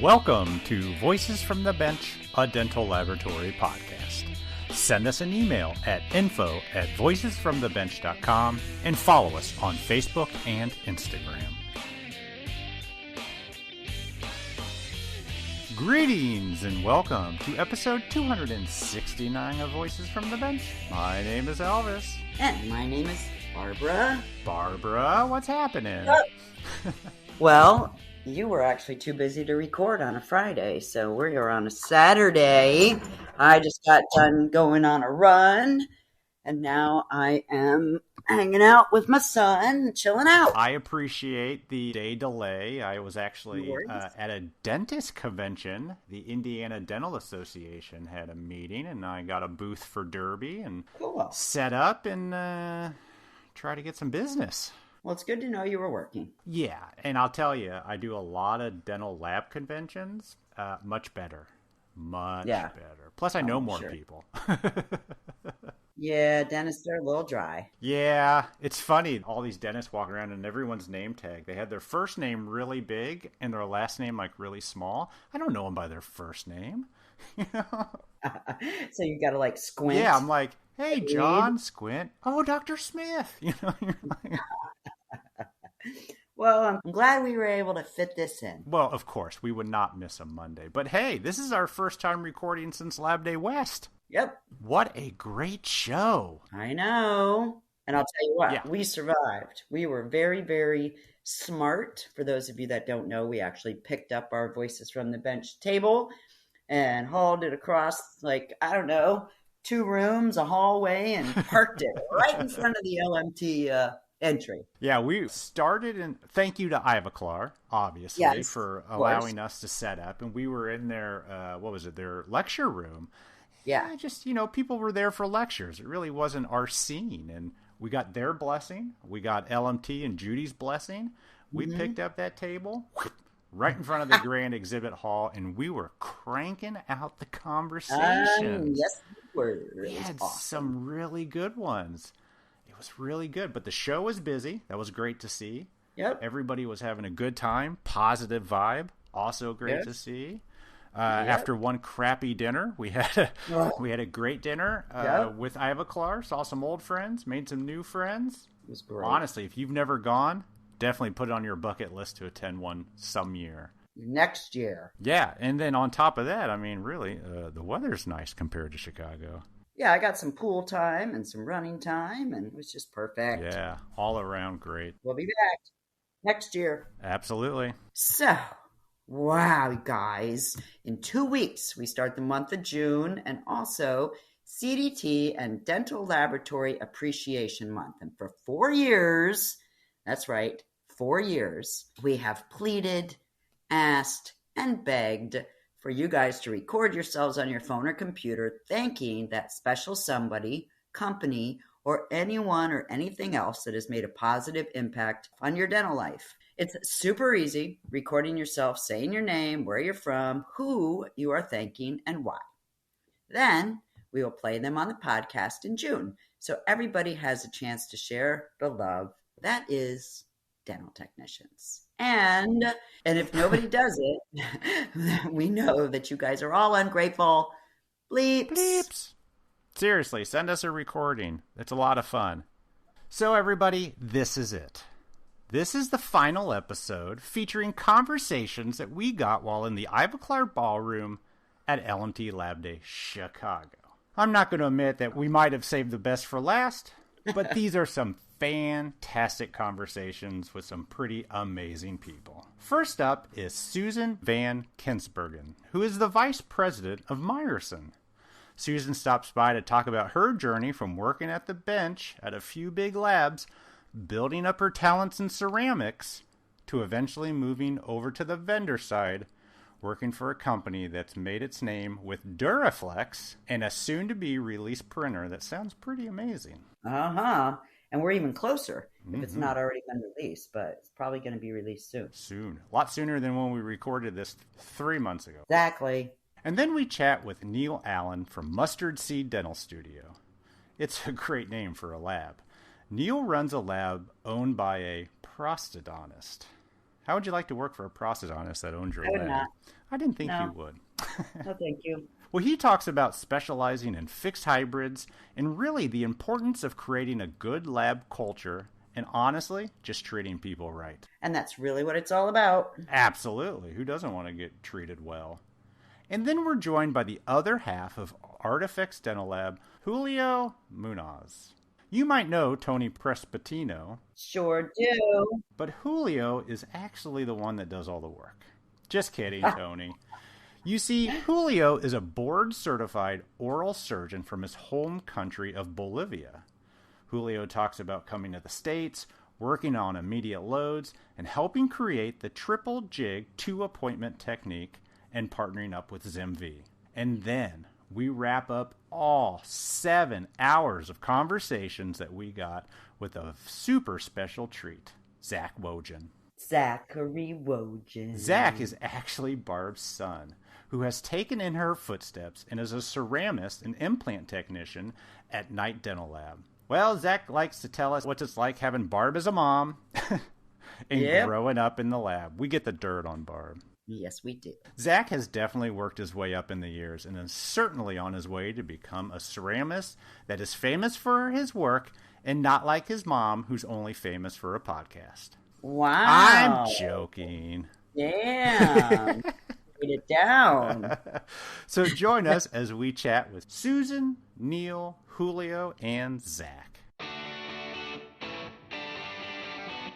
Welcome to Voices from the Bench, a dental laboratory podcast. Send us an email at info@voicesfromthebench.com and follow us on Facebook and Instagram. Greetings and welcome to episode 269 of Voices from the Bench. My name is Elvis. And my name is Barbara. Barbara, what's happening? Well, you were actually too busy to record on a Friday, so we're here on a Saturday. I just got done going on a run, and now I am hanging out with my son, chilling out. I appreciate the day delay. I was actually at a dentist convention. The Indiana Dental Association had a meeting, and I got a booth for Derby and set up and try to get some business. Well, it's good to know you were working. Yeah, and I'll tell you, I do a lot of dental lab conventions. Much better. Much better. Plus, I know more people. Yeah, dentists are a little dry. Yeah, it's funny. All these dentists walk around and everyone's name tag. They had their first name really big and their last name like really small. I don't know them by their first name. You know? So you got to like squint. Yeah, I'm like, hey, John, squint. Oh, Dr. Smith. You know, you're like... Well, I'm glad we were able to fit this in. Well, of course, we would not miss a Monday. But hey, this is our first time recording since Lab Day West. Yep. What a great show. I know. And I'll tell you what, we survived. We were very, very smart. For those of you that don't know, we actually picked up our Voices from the Bench table and hauled it across, like, I don't know, 2 rooms, a hallway, and parked it right in front of the LMT entry. Yeah, we started in, thank you to Ivoclar, obviously, for allowing us to set up. And we were in their, their lecture room. Yeah. Just, people were there for lectures. It really wasn't our scene. And we got their blessing. We got LMT and Judy's blessing. We picked up that table right in front of the grand exhibit hall, and we were cranking out the conversations. Yes, we were. We had some really good ones. It was really good, but the show was busy. That was great to see. Yep. Everybody was having a good time. Positive vibe. Also great to see. After one crappy dinner, we had a great dinner with Ivoclar. Saw some old friends, made some new friends. It was great. Honestly, if you've never gone, definitely put it on your bucket list to attend one some year. Next year. Yeah, and then on top of that, I mean, really, the weather's nice compared to Chicago. Yeah, I got some pool time and some running time, and it was just perfect. Yeah, all around great. We'll be back next year. Absolutely. So, wow, guys. In 2 weeks, we start the month of June, and also CDT and Dental Laboratory Appreciation Month. And for 4 years, that's right, 4 years, we have pleaded, asked, and begged for you guys to record yourselves on your phone or computer thanking that special somebody, company, or anyone or anything else that has made a positive impact on your dental life. It's super easy, recording yourself, saying your name, where you're from, who you are thanking, and why. Then we will play them on the podcast in June, so everybody has a chance to share the love that is dental technicians. And if nobody does it, we know that you guys are all ungrateful. Bleeps. Bleeps. Seriously, send us a recording. It's a lot of fun. So everybody, this is it. This is the final episode featuring conversations that we got while in the Ivoclar Ballroom at LMT Lab Day Chicago. I'm not going to admit that we might have saved the best for last, but these are some fantastic conversations with some pretty amazing people. First up is Susan Van Kinsbergen, who is the vice president of Meyerson. Susan stops by to talk about her journey from working at the bench at a few big labs, building up her talents in ceramics, to eventually moving over to the vendor side, working for a company that's made its name with Duraflex and a soon-to-be released printer that sounds pretty amazing. And we're even closer if it's not already been released, but it's probably going to be released soon. Soon. A lot sooner than when we recorded this 3 months ago. Exactly. And then we chat with Neal Allen from Mustard Seed Dental Studio. It's a great name for a lab. Neal runs a lab owned by a prosthodontist. How would you like to work for a prosthetist that owns your I would lab? not. I didn't think No. you would. No, thank you. Well, he talks about specializing in fixed hybrids and really the importance of creating a good lab culture and honestly, just treating people right. And that's really what it's all about. Absolutely. Who doesn't want to get treated well? And then we're joined by the other half of Artifacts Dental Lab, Julio Munoz. You might know Tony Prespatino. Sure do. But Julio is actually the one that does all the work. Just kidding, Tony. You see, Julio is a board-certified oral surgeon from his home country of Bolivia. Julio talks about coming to the States, working on immediate loads, and helping create the triple jig 2-appointment technique and partnering up with ZimV. And then we wrap up all 7 hours of conversations that we got with a super special treat, Zack Wojdan. Zachary Wojdan. Zack is actually Barb's son, who has taken in her footsteps and is a ceramist and implant technician at Night Dental Lab. Well, Zack likes to tell us what it's like having Barb as a mom and growing up in the lab. We get the dirt on Barb. Yes, we do. Zack has definitely worked his way up in the years and is certainly on his way to become a ceramist that is famous for his work and not like his mom, who's only famous for a podcast. Wow. I'm joking. Damn. Write it down. So join us as we chat with Susan, Neal, Julio, and Zack.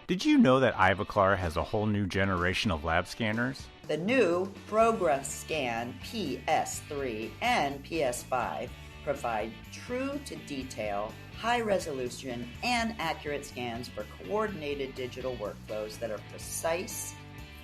Did you know that Ivoclar has a whole new generation of lab scanners? The new Progress Scan PS3 and PS5 provide true-to-detail, high-resolution, and accurate scans for coordinated digital workflows that are precise,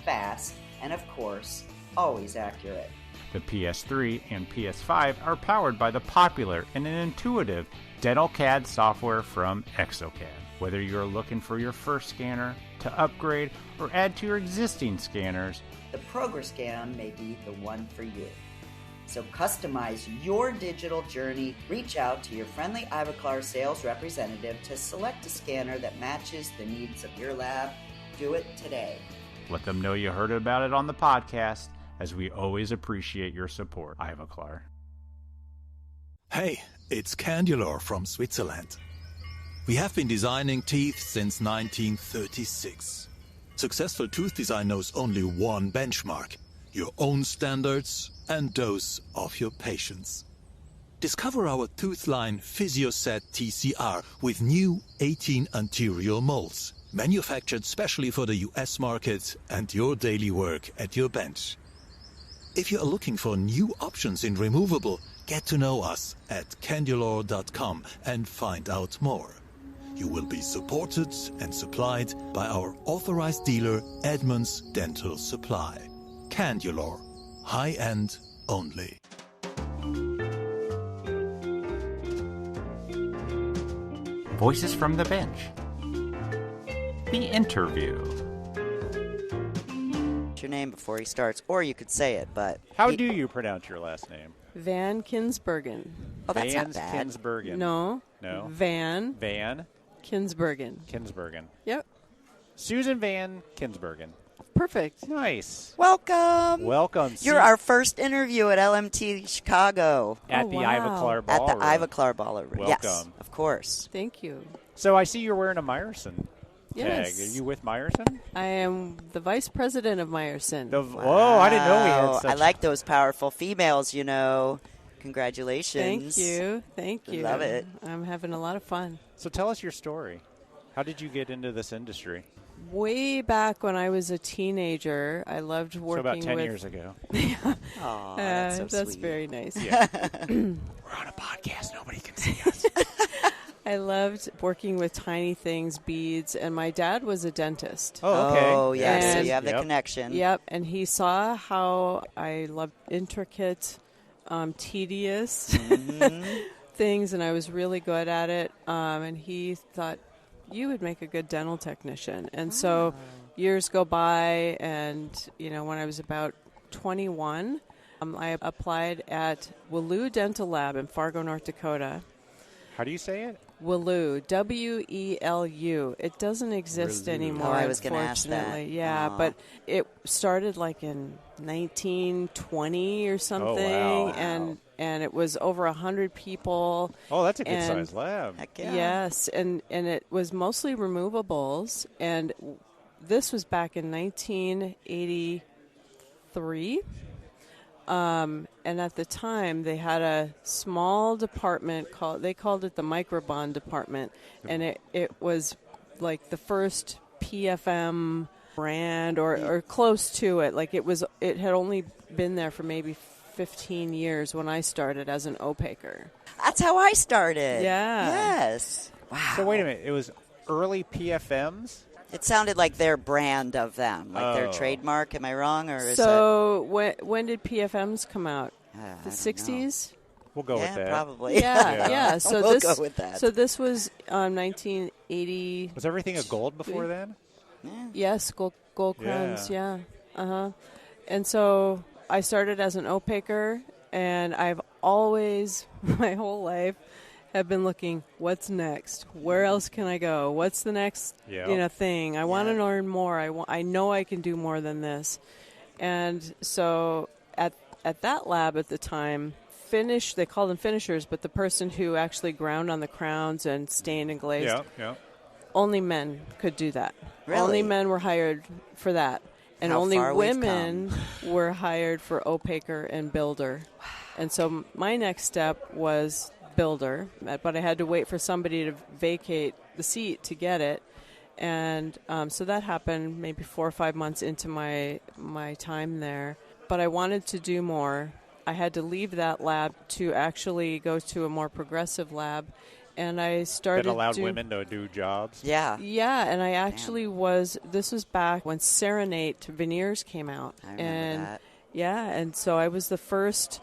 fast, and of course, always accurate. The PS3 and PS5 are powered by the popular and intuitive Dental CAD software from Exocad. Whether you're looking for your first scanner, to upgrade, or add to your existing scanners, the Progress Scan may be the one for you. So customize your digital journey. Reach out to your friendly Ivoclar sales representative to select a scanner that matches the needs of your lab. Do it today. Let them know you heard about it on the podcast, as we always appreciate your support, Ivoclar. Hey, it's Candulor from Switzerland. We have been designing teeth since 1936. Successful tooth design knows only one benchmark: your own standards and those of your patients. Discover our tooth line PhysioSet TCR with new 18 anterior molds, manufactured specially for the US market and your daily work at your bench. If you are looking for new options in removable, get to know us at candulor.com and find out more. You will be supported and supplied by our authorized dealer, Edmunds Dental Supply. Candulor. High-end only. Voices from the Bench. The interview. Your name before he starts, or you could say it, but... How do you pronounce your last name? Van Kinsbergen. Oh, that's Van not bad. Kinsbergen. No. Van Kinsbergen. Kinsbergen. Yep. Susan Van Kinsbergen. Perfect. Nice. Welcome. Welcome. You're our first interview at LMT Chicago. At the Ivoclar At Ballroom. the Ivoclar Ballroom. Welcome. Yes, of course. Thank you. So I see you're wearing a Meyerson Yes. tag. Are you with Meyerson? I am the vice president of Meyerson. Whoa, I didn't know we had such... I like those powerful females, you know. Congratulations. Thank you. Thank you. Love it. I'm having a lot of fun. So tell us your story. How did you get into this industry? Way back when I was a teenager, I loved working with... So about 10 years ago. Aw, that's so that's sweet. very nice. Yeah. We're on a podcast. Nobody can see us. I loved working with tiny things, beads, and my dad was a dentist. Oh, okay. Oh, yes. So And- you have the Yep. connection. Yep, and he saw how I loved intricate, tedious things, and I was really good at it. And he thought, you would make a good dental technician. And so years go by, and, when I was about 21, I applied at Wallou Dental Lab in Fargo, North Dakota. How do you say it? Welu, W-E-L-U. It doesn't exist anymore, Oh, I was going to ask that. unfortunately. Yeah, Aw. but it started like in 1920 or something, wow. and it was over 100 people. Oh, that's a good And- sized lab. Heck yeah. Yes, and it was mostly removables, and this was back in 1983. And at the time, they had a small department they called it the microbond department, and it was like the first PFM brand or close to it. Like it had only been there for maybe 15 years when I started as an opaquer. That's how I started. Yeah. Yes. Wow. So wait a minute. It was early PFMs? It sounded like their brand of them, like their Oh. trademark. Am I wrong, or is So when did PFMs come out? I The don't 60s? We'll go know. with Yeah, that. probably. Yeah, yeah. So We'll this, go with that. So this was 1980. Was everything a gold before then? Yes, gold crowns. Yeah. And so I started as an opaquer, and I've always, my whole life, have been looking, what's next? Where else can I go? What's the next thing? I want to learn more. I know I can do more than this. And so at that lab at the time, they called them finishers, but the person who actually ground on the crowns and stained and glazed, Yeah. only men could do that. Really? Only men were hired for that. And How only far we've women were hired for opaquer and builder. And so my next step was builder, but I had to wait for somebody to vacate the seat to get it. And so that happened maybe 4 or 5 months into my time there. But I wanted to do more. I had to leave that lab to actually go to a more progressive lab. And I started That allowed women to do jobs? Yeah. Yeah, and I actually this was back when Serenate veneers came out. I remember that. Yeah, and so I was the first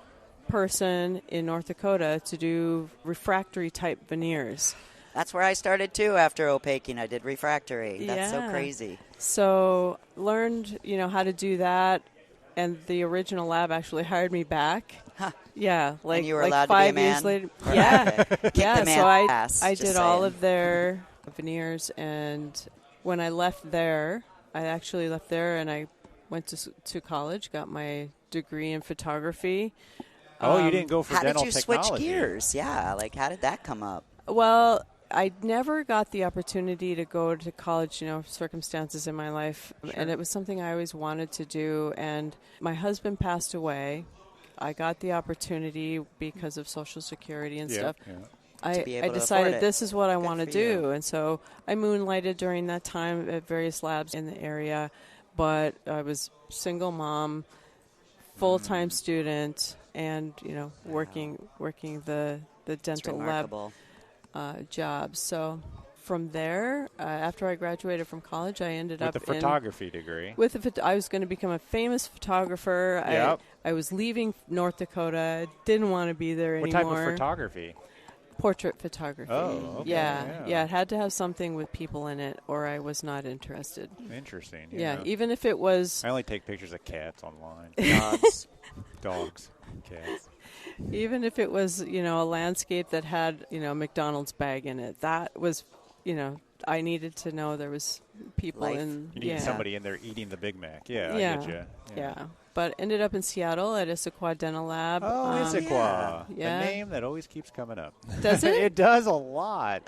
person in North Dakota to do refractory type veneers. That's where I started, too, after opaquing. I did refractory. That's so Yeah. crazy. So learned, how to do that, and the original lab actually hired me back. Huh. Yeah, like you were like allowed to be a 5 years man? later. Or Yeah, Kick yeah. the man's So ass, I just did all saying. of their veneers, and when I left there, and I went to college, got my degree in photography. Oh, you didn't go for How dental did you technology. switch gears? Yeah, like how did that come up? Well, I never got the opportunity to go to college, circumstances in my life. And it was something I always wanted to do. And my husband passed away. I got the opportunity because of Social Security and stuff. Yeah. I be able to decided afford it. this is what I Good want to for do. you. And so I moonlighted during that time at various labs in the area. But I was single mom, full-time student, and, working the It's dental lab remarkable. jobs. So from there, after I graduated from college, I ended With up the photography degree. I was going to become a famous photographer. Yep. I was leaving North Dakota. Didn't want to be there What anymore. type of photography? Portrait photography. Oh, okay, Yeah. yeah. It had to have something with people in it, or I was not interested. Interesting. Yeah, even if it was, I only take pictures of cats online. Dogs. Dogs. Cats. even if it was, a landscape that had, McDonald's bag in it. That was, I needed to know there was people Life. in. You need somebody in there eating the Big Mac. Yeah, I Yeah. get you. Yeah. But ended up in Seattle at Issaquah Dental Lab. Oh, Issaquah. yeah. A name that always keeps coming up. Does it? It does a lot.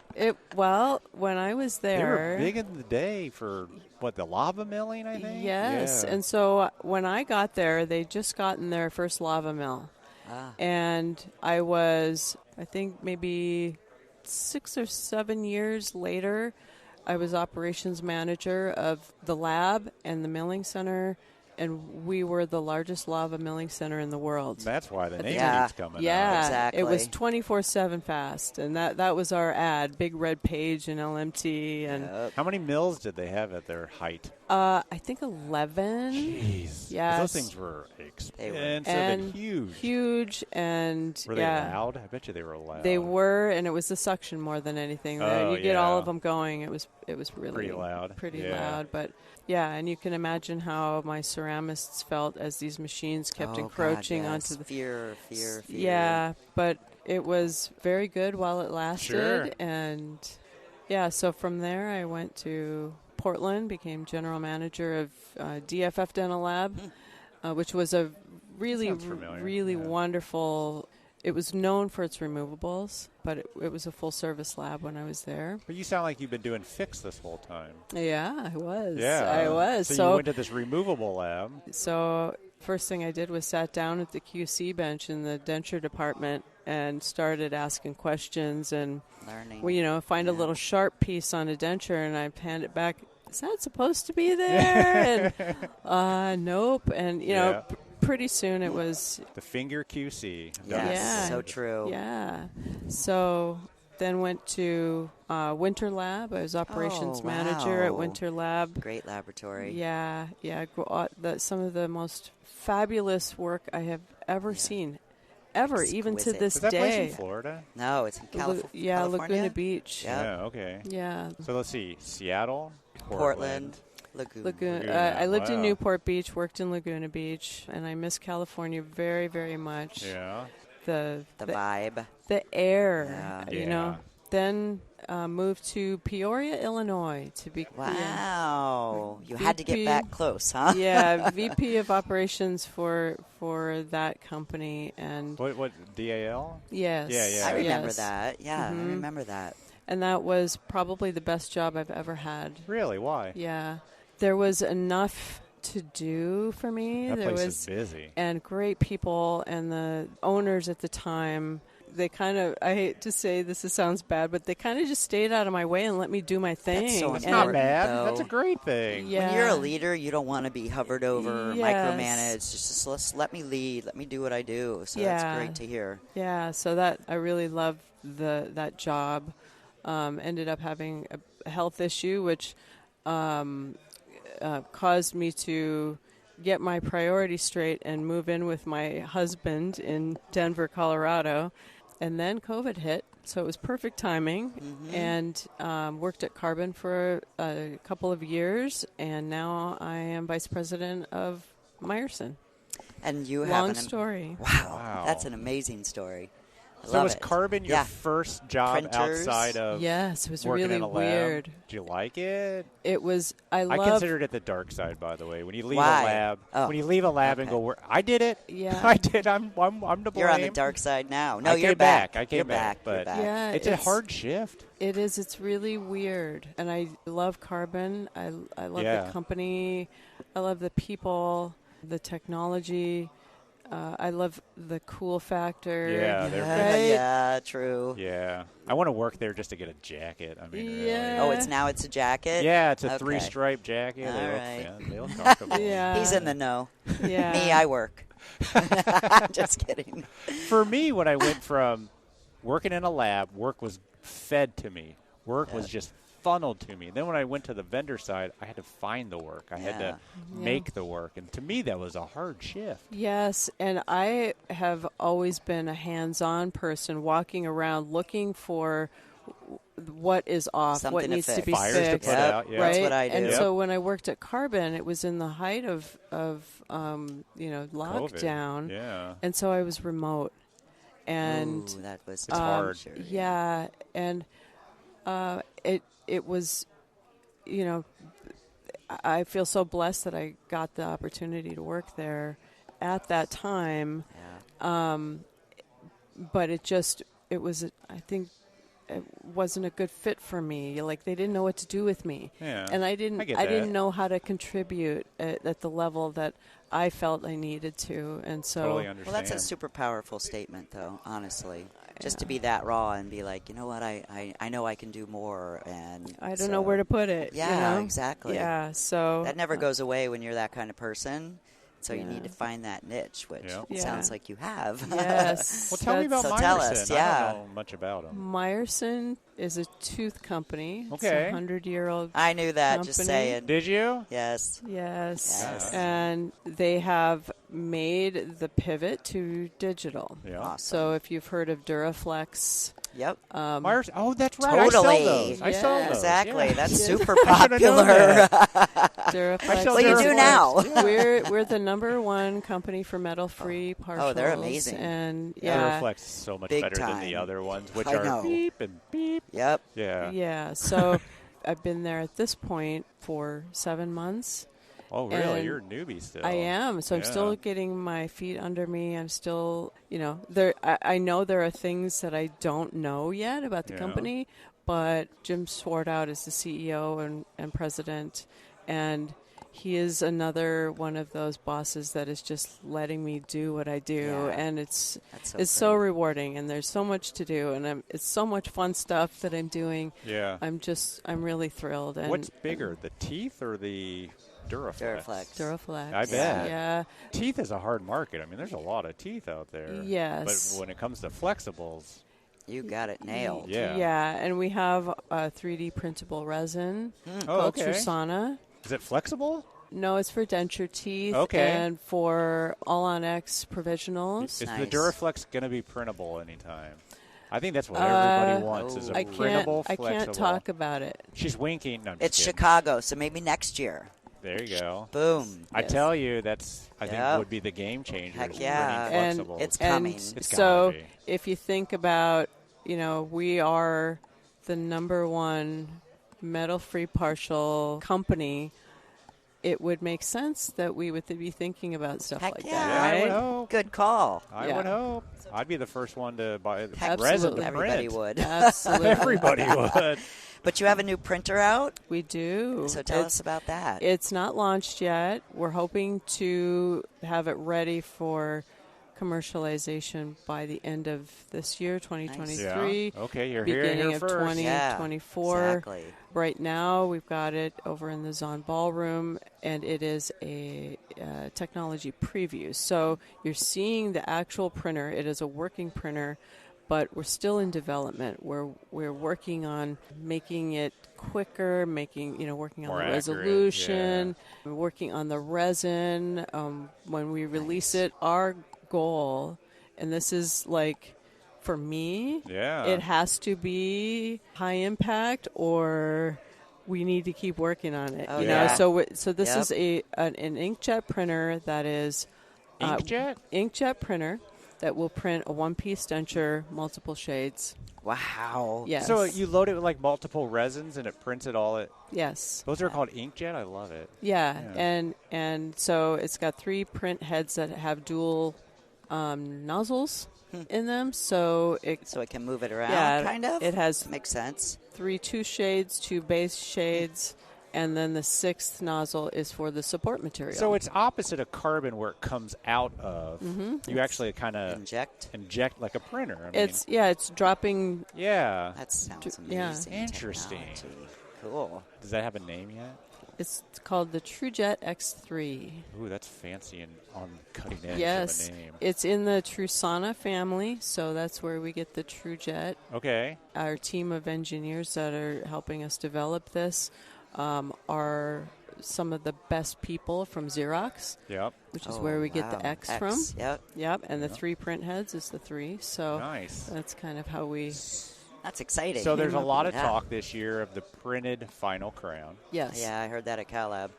When I was They there. were big in the day for, the lava milling, I think? Yes. Yeah. And so when I got there, they just gotten their first lava mill. Ah. And I was, I think maybe 6 or 7 years later, I was operations manager of the lab and the milling center, and we were the largest lava milling center in the world. That's why the name Yeah. keeps coming Yeah, up. Exactly. it was 24/7 fast, and that was our ad, big red page in LMT, and Yep. How many mills did they have at their height? I think 11. Jeez. Yes. Those things were expensive and and huge. Huge, and Were they loud? I bet you they were loud. They were, and it was the suction more than anything. Oh, you get all of them going. It was really pretty loud. Pretty loud, but yeah, and you can imagine how my ceramists felt as these machines kept encroaching onto the fear. Yeah, but it was very good while it lasted, Sure. and yeah. So from there, I went to Portland, became general manager of DFF Dental Lab, which was a really wonderful. It was known for its removables, but it was a full-service lab when I was there. But you sound like you've been doing fix this whole time. Yeah, I was. Yeah, I was. So you went to this removable lab. So first thing I did was sat down at the QC bench in the denture department and started asking questions and learning. Well, find a little sharp piece on a denture, and I'd hand it back. Is that supposed to be there? And nope. And pretty soon it was the finger QC. Yes, so true. Yeah. So then went to Winter Lab. I was operations manager at Winter Lab. Great laboratory. Yeah. Some of the most fabulous work I have ever seen. Ever, even to this Is that day. place in Florida? No, it's in California. Laguna Beach. Yep. Yeah, okay. Yeah. So let's see. Seattle, Portland. Laguna. I lived in Newport Beach, worked in Laguna Beach, and I miss California very, very much. Yeah. The vibe. The air, Yeah. Then moved to Peoria, Illinois to be. Wow. You had to get back close, huh? Yeah, VP of operations for that company. And what DAL? Yes. Yeah. I remember that. Yeah, I remember that. And that was probably the best job I've ever had. Really? Why? Yeah. There was enough to do for me. That there place was is busy. And great people, and the owners at the time, they kind of, I hate to say this, it sounds bad, but they kind of just stayed out of my way and let me do my thing. That's not bad. Though. That's a great thing. Yeah. When you're a leader, you don't want to be hovered over, micromanaged. Just let me lead. Let me do what I do. So that's great to hear. Yeah, so that I really loved that job. Ended up having a health issue, which caused me to get my priorities straight and move in with my husband in Denver, Colorado. And then COVID hit, so it was perfect timing. And worked at Carbon for a couple of years, and now I am vice president of Meyerson. And you have long story. Wow, that's an amazing story. So was Carbon your first job outside of Yes, it was working really in a lab? weird. Did you like it? It was. I considered it the dark side, by the way. When you leave a Why? lab, Oh. when you leave a lab and go, I did it. Yeah, I did. I'm to blame. You're on the dark side now. No, I you're came back. I came you're back, but you're back. Yeah, it's a hard shift. It is. It's really weird, and I love Carbon. I love the company. I love the people, the technology. I love the cool factor. Yeah, they're right? Yeah, true. Yeah, I want to work there just to get a jacket. I mean, Yeah. Oh, it's a jacket? Yeah, it's a Okay. 3-stripe jacket. All They look, right. they look comfortable. Yeah. He's in the know. Yeah. Me, I work. Just kidding. For me, when I went from working in a lab, work was fed to me. Work was just funneled to me. Then when I went to the vendor side, I had to find the work. I had to make the work. And to me, that was a hard shift. Yes, and I have always been a hands-on person, walking around looking for what is off, Something what to needs to fix. be Fires to fixed. put out, yeah. Right? That's what I do. And Yep. so when I worked at Carbon, it was in the height of lockdown. COVID. Yeah. And so I was remote. And Ooh, that was It's hard. Sure. yeah, and it was, I feel so blessed that I got the opportunity to work there at that time. Yeah. But it wasn't a good fit for me. Like, they didn't know what to do with me. Yeah. And I get that. didn't know how to contribute at the level that I felt I needed to. And so Totally understand. Well, that's a super powerful statement, though, honestly. Just to be that raw and be like, you know what, I know I can do more. And I don't know where to put it. Yeah, you know? exactly. Yeah, so That never goes away when you're that kind of person. So you need to find that niche, which Yeah. sounds like you have. Yes. Well, tell me about So Meyerson. tell us, yeah. I don't know much about them. Meyerson is a tooth company. Okay. It's a 100-year-old I knew that, company. just saying. Did you? Yes. Yes. Yes. And they have made the pivot to digital. Yeah. Awesome. So if you've heard of Duraflex, Yep. Meyerson. Oh, that's right. Totally. I sell those. I sell those. Exactly. Yeah. That's Yeah. super I should've known popular. Duraflex. sell Well, you do Duraflex. now. We're the number one company for metal-free partials. Oh, they're amazing. And Duraflex is so much Big better than time. the other ones, which I are know. beep and beep. Yep. Yeah. yeah. So I've been there at this point for 7 months. Oh, really? And You're a newbie still. I am. So I'm still getting my feet under me. I'm still, I know there are things that I don't know yet about the company, but Jim Swartout is the CEO and president, and he is another one of those bosses that is just letting me do what I do, and it's so rewarding, and there's so much to do, and it's so much fun stuff that I'm doing. Yeah. I'm really thrilled. And What's bigger, the teeth or the Duraflex? Duraflex. I bet. Yeah. Teeth is a hard market. I mean, there's a lot of teeth out there. Yes. But when it comes to flexibles, You got it nailed. Yeah. Yeah, and we have a 3D printable resin called Trusana. Is it flexible? No, it's for denture teeth Okay. and for All-on-X provisionals. Is Nice. the Duraflex going to be printable anytime? I think that's what everybody wants is a I printable, can't flexible. talk about it. She's winking. No, I'm It's just kidding. Chicago, so maybe next year. There you go. Boom. I tell you, that's I Yep. think would be the game changer. Heck is yeah. bringing And flexibles. It's coming. And It's so gotta be. if you think about, we are the number one metal-free partial company, it would make sense that we would be thinking about stuff Heck like yeah. Yeah, that, I would right? hope. Good call. I would hope. I'd be the first one to buy the resin to Absolutely. Everybody print. would. Absolutely. Everybody would. But you have a new printer out, We do. so tell us about that. It's not launched yet. We're hoping to have it ready for commercialization by the end of this year, 2023. Yeah. Okay, you're beginning here of first. 2024. Exactly. Right now, we've got it over in the Zon Ballroom, and it is a technology preview. So you're seeing the actual printer. It is a working printer, but we're still in development. We're working on making it quicker, working on More the accurate, resolution, working on the resin. When we release it, our goal, and this is like, for me, Yeah. it has to be high impact, or we need to keep working on it. Oh, you yeah. know, so this Yep. is an inkjet printer that is Inkjet? inkjet printer that will print a one-piece denture, multiple shades. Wow. Yes. So you load it with like multiple resins and it prints it all at. Yes. Those are called inkjet. I love it. Yeah, Yeah. and so it's got 3 print heads that have dual nozzles in them. So it can move it around, Yeah, kind of? it has Makes sense. 2 shades, 2 base shades, and then the 6th nozzle is for the support material. So it's opposite of carbon where it comes out of. You actually kind of Inject like a printer. I mean, it's dropping. yeah. That sounds Yeah. amazing. Interesting. Technology. Cool. Does that have a name yet? It's called the TrueJet X3. Ooh, that's fancy and on cutting edge Yes, of a name. it's in the Trusana family, so that's where we get the TrueJet. Okay. Our team of engineers that are helping us develop this are some of the best people from Xerox. Yep. Which is where we get wow. the X X, from. Yep. And the 3 print heads is the 3. So Nice. that's kind of how we. That's exciting. So there's a lot of Yeah. talk this year of the printed final crown. Yes. Yeah, I heard that at CalLab.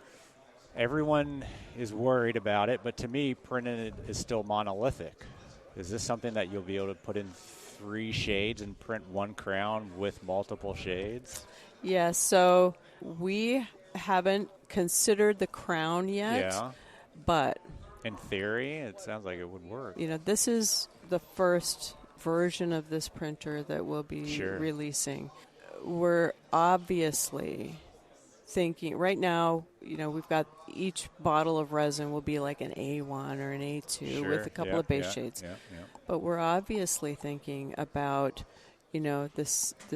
Everyone is worried about it, but to me, printed is still monolithic. Is this something that you'll be able to put in 3 shades and print 1 crown with multiple shades? Yeah, so we haven't considered the crown yet, Yeah. but In theory, it sounds like it would work. this is the first version of this printer that we'll be Sure. releasing. We're obviously thinking right now, we've got each bottle of resin will be like an A1 or an A2 Sure. with a couple Yep, of base yeah, shades. yeah, yeah. But we're obviously thinking about, the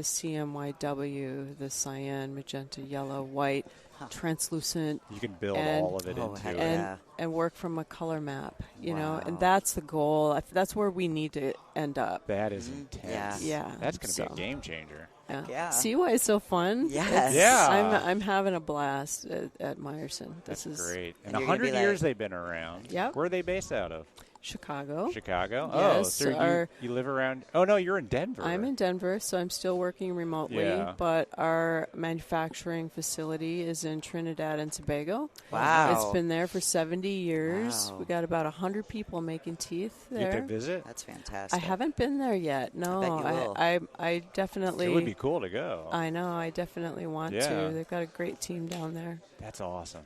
CMYW, the cyan, magenta, yellow, white, translucent. You can build And- all of it into it. And work from a color map, you know, and Wow. that's the goal. That's where we need to end up. That is intense. Yeah. That's going to So- be a game changer. Yeah. See why it's so fun? Yes. Yeah. I'm having a blast at Meyerson. That's This is great. And And you're gonna 100 be years like- they've been around. Yep. Where are they based out of? Chicago. Chicago? Yes, so you live around... Oh, no, you're in Denver. I'm in Denver, so I'm still working remotely, Yeah. but our manufacturing facility is in Trinidad and Tobago. Wow. It's been there for 70 years. Wow. We got about 100 people making teeth You get to there. visit? That's fantastic. I haven't been there yet. No, bet you will. I definitely. It would be cool to go. I know. I definitely want Yeah. to. They've got a great team down there. That's awesome.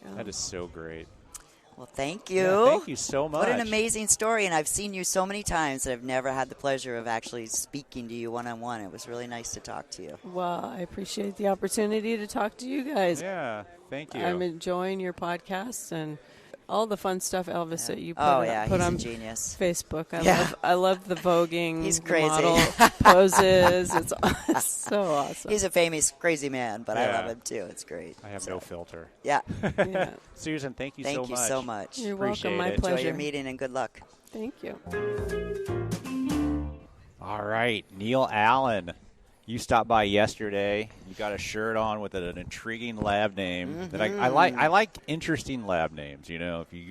Yeah. That is so great. Well, thank you. Yeah, thank you so much. What an amazing story. And I've seen you so many times that I've never had the pleasure of actually speaking to you one-on-one. It was really nice to talk to you. Well, I appreciate the opportunity to talk to you guys. Yeah, thank you. I'm enjoying your podcast and all the fun stuff, Elvis, that you put, He's on a genius. Facebook. Yeah. I love the voguing He's crazy. model poses. It's so awesome. He's a famous, crazy man, but I Yeah. love him too. It's great. I have no filter. Yeah. Yeah. Susan, thank you Thank so you much. so much. You're Appreciate welcome. My it. Enjoy pleasure. your meeting and good luck. Thank you. All right, Neal Allen. You stopped by yesterday. You got a shirt on with an intriguing lab name that I like. I like interesting lab names. You know, if you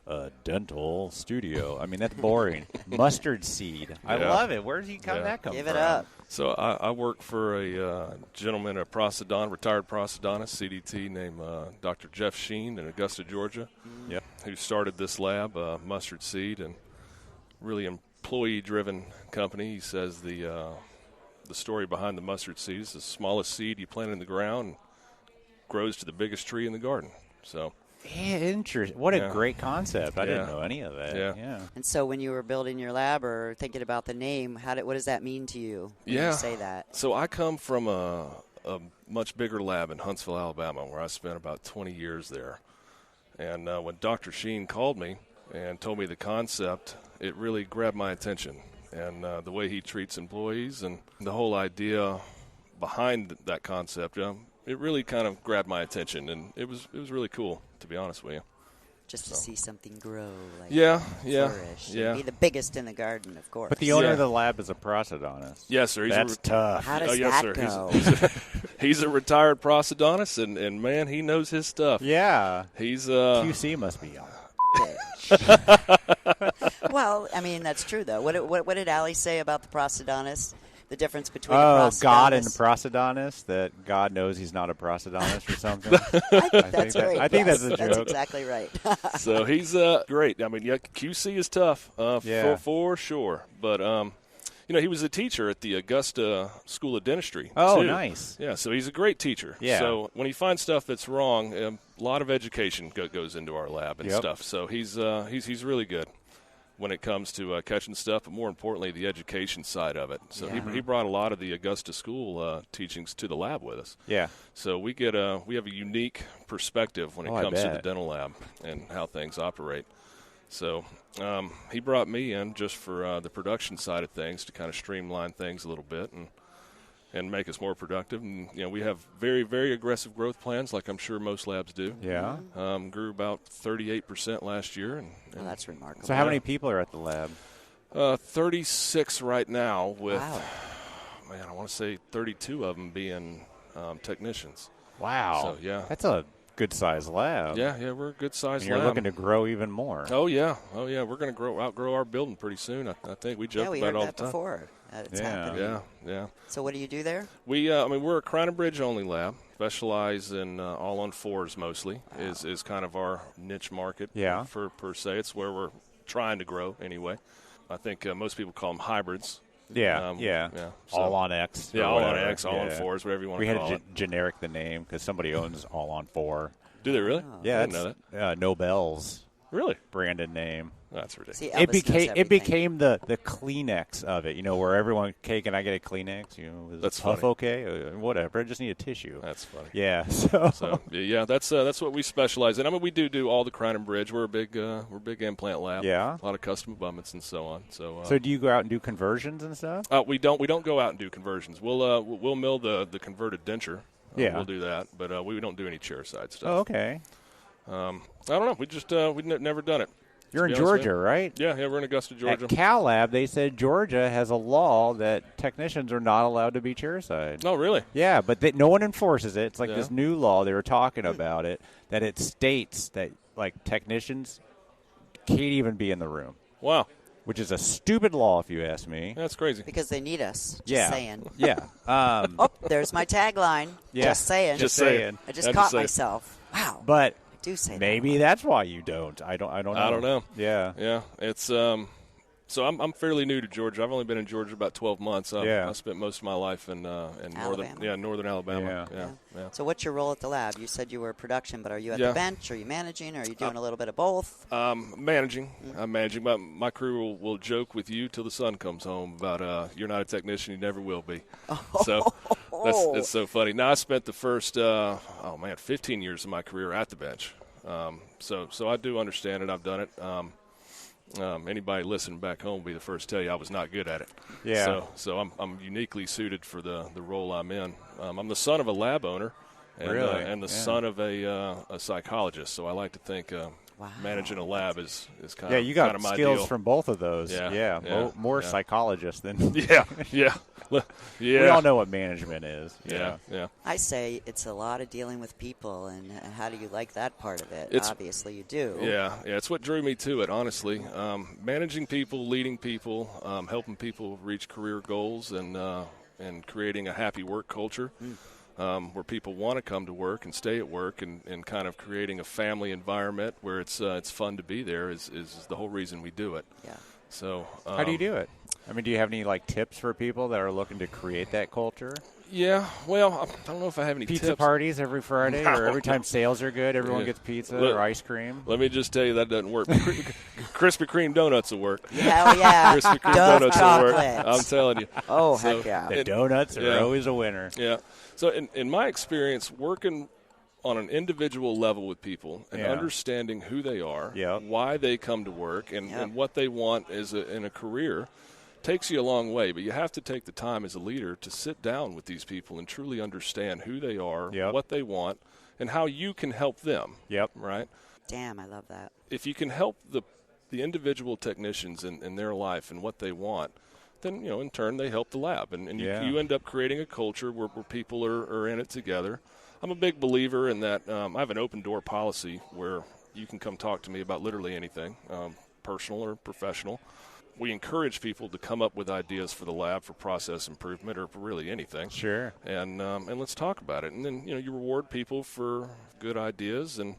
go dental studio, I mean that's boring. Mustard seed. I Yeah. love it. Where did you that come Give from? it up. So I work for a gentleman, a retired prosthodontist, CDT, named Dr. Jeff Sheen in Augusta, Georgia, Yep. who started this lab, Mustard Seed, and really employee-driven company. He says the story behind the mustard seed is the smallest seed you plant in the ground and grows to the biggest tree in the garden. So. Yeah, interesting. What a Yeah. great concept. I didn't Yeah. know any of that. Yeah. And so when you were building your lab or thinking about the name, what does that mean to you when you say that? So I come from a much bigger lab in Huntsville, Alabama, where I spent about 20 years there. And when Dr. Sheen called me and told me the concept, it really grabbed my attention. And the way he treats employees and the whole idea behind that concept, it really kind of grabbed my attention. And it was really cool, to be honest with you. Just to see something grow, like yeah. flourish. Be the biggest in the garden, of course. But the owner Yeah. of the lab is a prosthodontist. Yes, sir. That's tough. How does yes, that sir. go? He's a retired prosthodontist, and man, he knows his stuff. Yeah. He's QC must be on. Well, I mean, that's true, though. What did Allie say about the prosthodontist? The difference between the prosthodontist? God and the prosthodontist, that God knows he's not a prosthodontist or something. That's right. I think yes, that's a That's joke. exactly right. So he's great. I mean, yeah, QC is tough Yeah. for sure. But he was a teacher at the Augusta School of Dentistry. Oh, too. nice. Yeah, so he's a great teacher. Yeah. So when he finds stuff that's wrong, a lot of education goes into our lab and Yep. stuff. So he's really good when it comes to catching stuff, but more importantly, the education side of it. So he brought a lot of the Augusta School teachings to the lab with us. Yeah. So we have a unique perspective when it I comes to the bet. dental lab and how things operate. So he brought me in just for the production side of things to kind of streamline things a little bit and make us more productive. And we have very, very aggressive growth plans, like I'm sure most labs do. Yeah. Grew about 38% last year, and Well, that's remarkable. So how many people are at the lab? 36 right now. With Wow. man, I want to say 32 of them being technicians. Wow. So, yeah. That's a good-sized lab. Yeah, we're a good sized And you're lab. looking to grow even more. Oh yeah. We're going to outgrow our building pretty soon. I think we joke we about heard it all that the time. before. It's Yeah. happening. Yeah. So what do you do there? We're a Crown and Bridge only lab. Specialize in all on fours mostly. Is kind of our niche market. Yeah. For per se, it's where we're trying to grow anyway. I think most people call them hybrids. Yeah. So- All on X. Yeah, or all on whatever. X, all on Yeah. fours, whatever you want We to had call to it. generic the name because somebody owns All on 4. Do they really? Yeah, I didn't know that. Nobel's Really? branded name. That's ridiculous. See, It Elvis knows became everything. the Kleenex of it, where everyone, "Hey, can I get a Kleenex? Is That's puff funny. okay? Whatever, I just need a tissue." That's funny. Yeah, so, So yeah, that's what we specialize in. I mean, we do all the Crown and Bridge. We're a big implant lab. Yeah. a lot of custom abutments and so on. So so do you go out and do conversions and stuff? we don't go out and do conversions. We'll mill the converted denture. Yeah. we'll do that. But we don't do any chairside stuff. Oh, okay. I don't know. We just we've never done it. You're in Georgia, right? Yeah, we're in Augusta, Georgia. At Cal-Lab, they said Georgia has a law that technicians are not allowed to be chairside. Oh, really? Yeah, but no one enforces it. It's like Yeah. this new law, they were talking about it, that it states that, like, technicians can't even be in the room. Wow. Which is a stupid law, if you ask me. That's crazy. Because they need us. Just Yeah. saying. Yeah. Oh, there's my tagline. Yeah. Just saying. Just saying. I just caught myself. Wow. But I do say maybe that. that's why you don't. I don't know. I don't know. Yeah. Yeah. It's so I'm fairly new to Georgia. I've only been in Georgia about 12 months. I spent most of my life in northern Alabama. Yeah. So what's your role at the lab? You said you were production, but are you at the bench? Are you managing? Are you doing a little bit of both? Managing. I'm managing. My crew will joke with you till the sun comes home about you're not a technician, you never will be. So that's so funny. Now I spent the first 15 years of my career at the bench. So I do understand it. I've done it. Anybody listening back home will be the first to tell you I was not good at it. Yeah. So I'm uniquely suited for the role I'm in. I'm the son of a lab owner, and the son of a psychologist. So I like to think managing a lab is kind of you got kind of my skills deal. from both of those. Yeah. More psychologists than Yeah. We all know what management is. Yeah. I say it's a lot of dealing with people, and how do you like that part of it? Obviously you do. Yeah, it's what drew me to it, honestly. Managing people, leading people, helping people reach career goals, and creating a happy work culture where people want to come to work and stay at work, and kind of creating a family environment where it's fun to be there is the whole reason we do it. Yeah. So how do you do it? I mean, do you have any tips for people that are looking to create that culture? Yeah, well, I don't know if I have any pizza tips. Parties every Friday, or every time sales are good, everyone gets pizza or ice cream. Let me just tell you that doesn't work. Krispy Kreme donuts will work. Hell yeah. Krispy Kreme Dove donuts chocolate. will work. I'm telling you. Oh, heck yeah. The donuts are always a winner. Yeah. So in my experience, working on an individual level with people and understanding who they are, why they come to work, and what they want in a career takes you a long way. But you have to take the time as a leader to sit down with these people and truly understand who they are, what they want, and how you can help them. Right? Damn, I love that. If you can help the individual technicians in their life and what they want, then, in turn, they help the lab. And you end up creating a culture where people are in it together. I'm a big believer in that. I have an open door policy where you can come talk to me about literally anything, personal or professional. We encourage people to come up with ideas for the lab for process improvement or for really anything. Sure. And let's talk about it. And then, you reward people for good ideas. And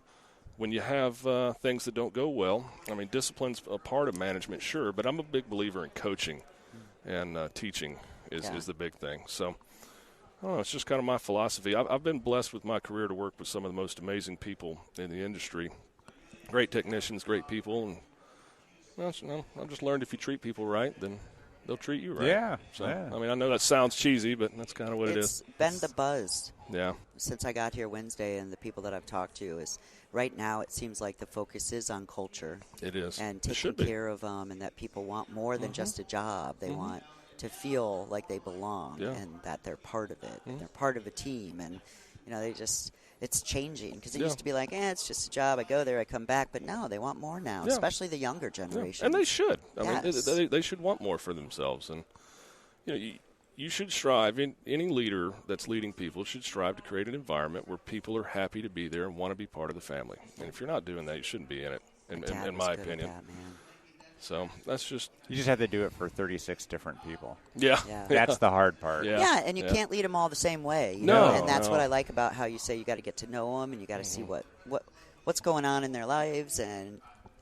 when you have things that don't go well, I mean, discipline's a part of management, sure, but I'm a big believer in coaching, and teaching is the big thing. So, I don't know, it's just kind of my philosophy. I've been blessed with my career to work with some of the most amazing people in the industry. Great technicians, great people, and I've just learned if you treat people right, then they'll treat you right. Yeah. So, I mean, I know that sounds cheesy, but that's kind of what it is. It's been the buzz. Yeah. Since I got here Wednesday, and the people that I've talked to is right now it seems like the focus is on culture. It is. And taking care of them, and that people want more than just a job. They want to feel like they belong and that they're part of it. They're part of a team, and it's changing because it used to be like, it's just a job. I go there, I come back, but no, they want more now, especially the younger generation. And they should. I mean, they should want more for themselves, and you should strive. Any leader that's leading people should strive to create an environment where people are happy to be there and want to be part of the family. And if you're not doing that, you shouldn't be in it. In my opinion. So that's just... You just have to do it for 36 different people. Yeah. That's the hard part. Yeah, and you can't lead them all the same way. And that's what I like about how you say you got to get to know them, and you got to see what's going on in their lives, and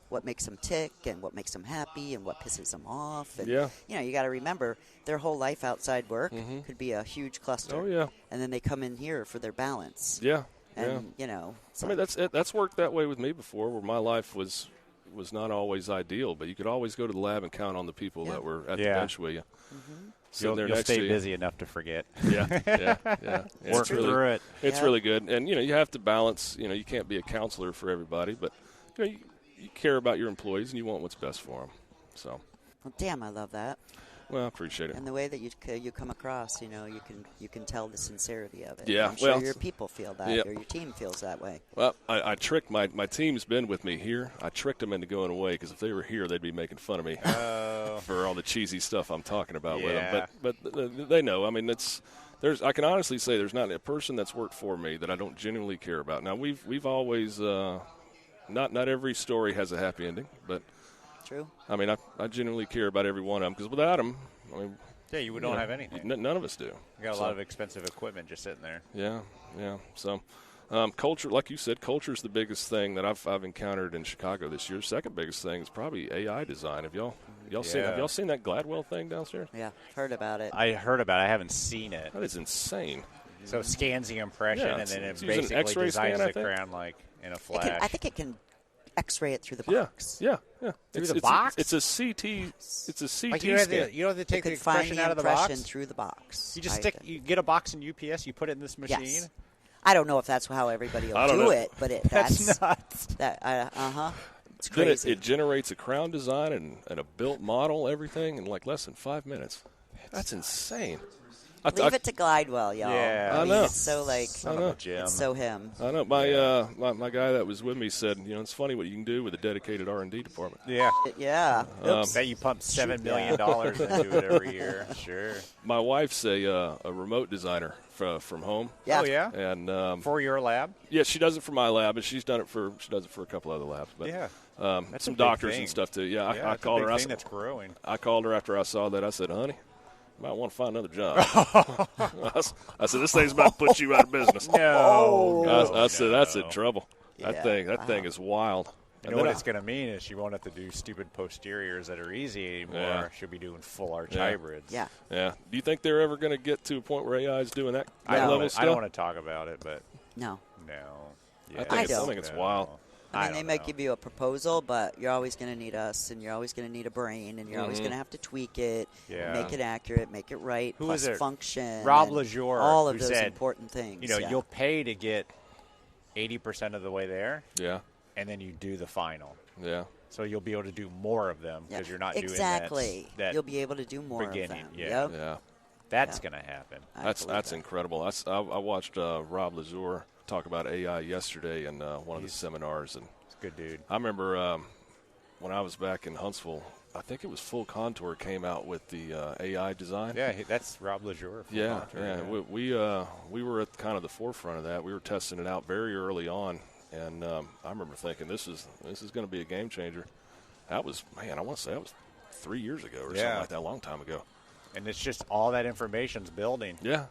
what makes them tick, and what makes them happy, and what pisses them off. And, you got to remember their whole life outside work could be a huge cluster. Oh, yeah. And then they come in here for their balance. Yeah. And, I mean, that's worked that way with me before, where my life was not always ideal, but you could always go to the lab and count on the people that were at the bench with you. You'll stay busy enough to forget. Yeah. Work through it. It's really good. And, you have to balance. You can't be a counselor for everybody, but, you care about your employees and you want what's best for them. So. Well, damn, I love that. Well, I appreciate it. And the way that you come across, you can tell the sincerity of it. Yeah, I'm sure your people feel that, yep. or your team feels that way. Well, I tricked my team's been with me here. I tricked them into going away because if they were here, they'd be making fun of me for all the cheesy stuff I'm talking about with them. But they know. I mean, I can honestly say there's not a person that's worked for me that I don't genuinely care about. Now we've always not every story has a happy ending, but. True. I mean, I genuinely care about every one of them because without them, you don't have anything. None of us do. You got a lot of expensive equipment just sitting there. Yeah. So, culture, like you said, culture is the biggest thing that I've encountered in Chicago this year. Second biggest thing is probably AI design. Have y'all seen that Gladwell thing downstairs? Yeah, heard about it. I heard about it. I haven't seen it. That is insane. So it scans the impression and then it basically basically designs scan, the crown like in a flash. I think it can X-ray it through the box. Yeah. Through the box? It's a CT. It's a CT like you don't scan. You don't have to take the find impression the out of the impression box? through the box. You just you get a box in UPS, you put it in this machine? Yes. I don't know if that's how everybody will do it, but that's nuts. It's crazy. Then it generates a crown design and a built model, everything, in like less than 5 minutes. That's insane. Leave it to Glidewell, y'all. Yeah, I know. It's so Jim. it's so him. I know. My guy that was with me said, it's funny what you can do with a dedicated R&D department. Yeah. Yeah. Bet you pump $7 million into it every year. Sure. My wife's a remote designer from home. Yeah. Oh yeah. And for your lab? Yeah, she does it for my lab, and she does it for a couple other labs. But yeah. That's some a big doctors thing. and stuff too. Yeah, Yeah, I called her. That's growing. I called her after I saw that. I said, honey, you might want to find another job. I said, this thing's about to put you out of business. I said, that's in trouble. Yeah. That thing is wild. You know what it's going to mean is she won't have to do stupid posteriors that are easy anymore. Yeah. She'll be doing full arch hybrids. Yeah. Yeah. Do you think they're ever going to get to a point where AI is doing that level stuff? I don't want to talk about it, but no. Yeah. I think it's wild. I mean, they might give you a proposal, but you're always going to need us, and you're always going to need a brain, and you're always going to have to tweak it, make it accurate, make it right, plus function. Rob LeJour, all of who those said, important things. You'll pay to get 80% of the way there. Yeah. And then you do the final. Yeah. So you'll be able to do more of them because you're not doing that You'll be able to do more beginning. of them. Yeah. Yeah. That's going to happen. That's incredible. I watched Rob LeJour talk about AI yesterday in one of the seminars, and he's a good dude. I remember when I was back in Huntsville, I think it was Full Contour came out with the AI design. Yeah, that's Rob LeJour. We were at kind of the forefront of that. We were testing it out very early on, and I remember thinking this is going to be a game changer. That was, I want to say that was 3 years ago or something like that, a long time ago. And it's just all that information's building. Yeah.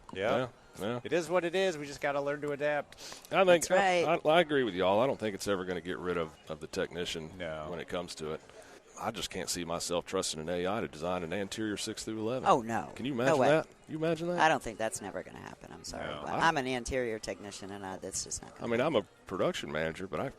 It is what it is. We just got to learn to adapt. I think That's right. I agree with y'all. I don't think it's ever going to get rid of the technician when it comes to it. I just can't see myself trusting an AI to design an anterior 6 through 11. Oh, no. Can you imagine that? You imagine that? I don't think that's never going to happen. I'm sorry. No. I'm an anterior technician, and that's just not going to happen. I'm a production manager, but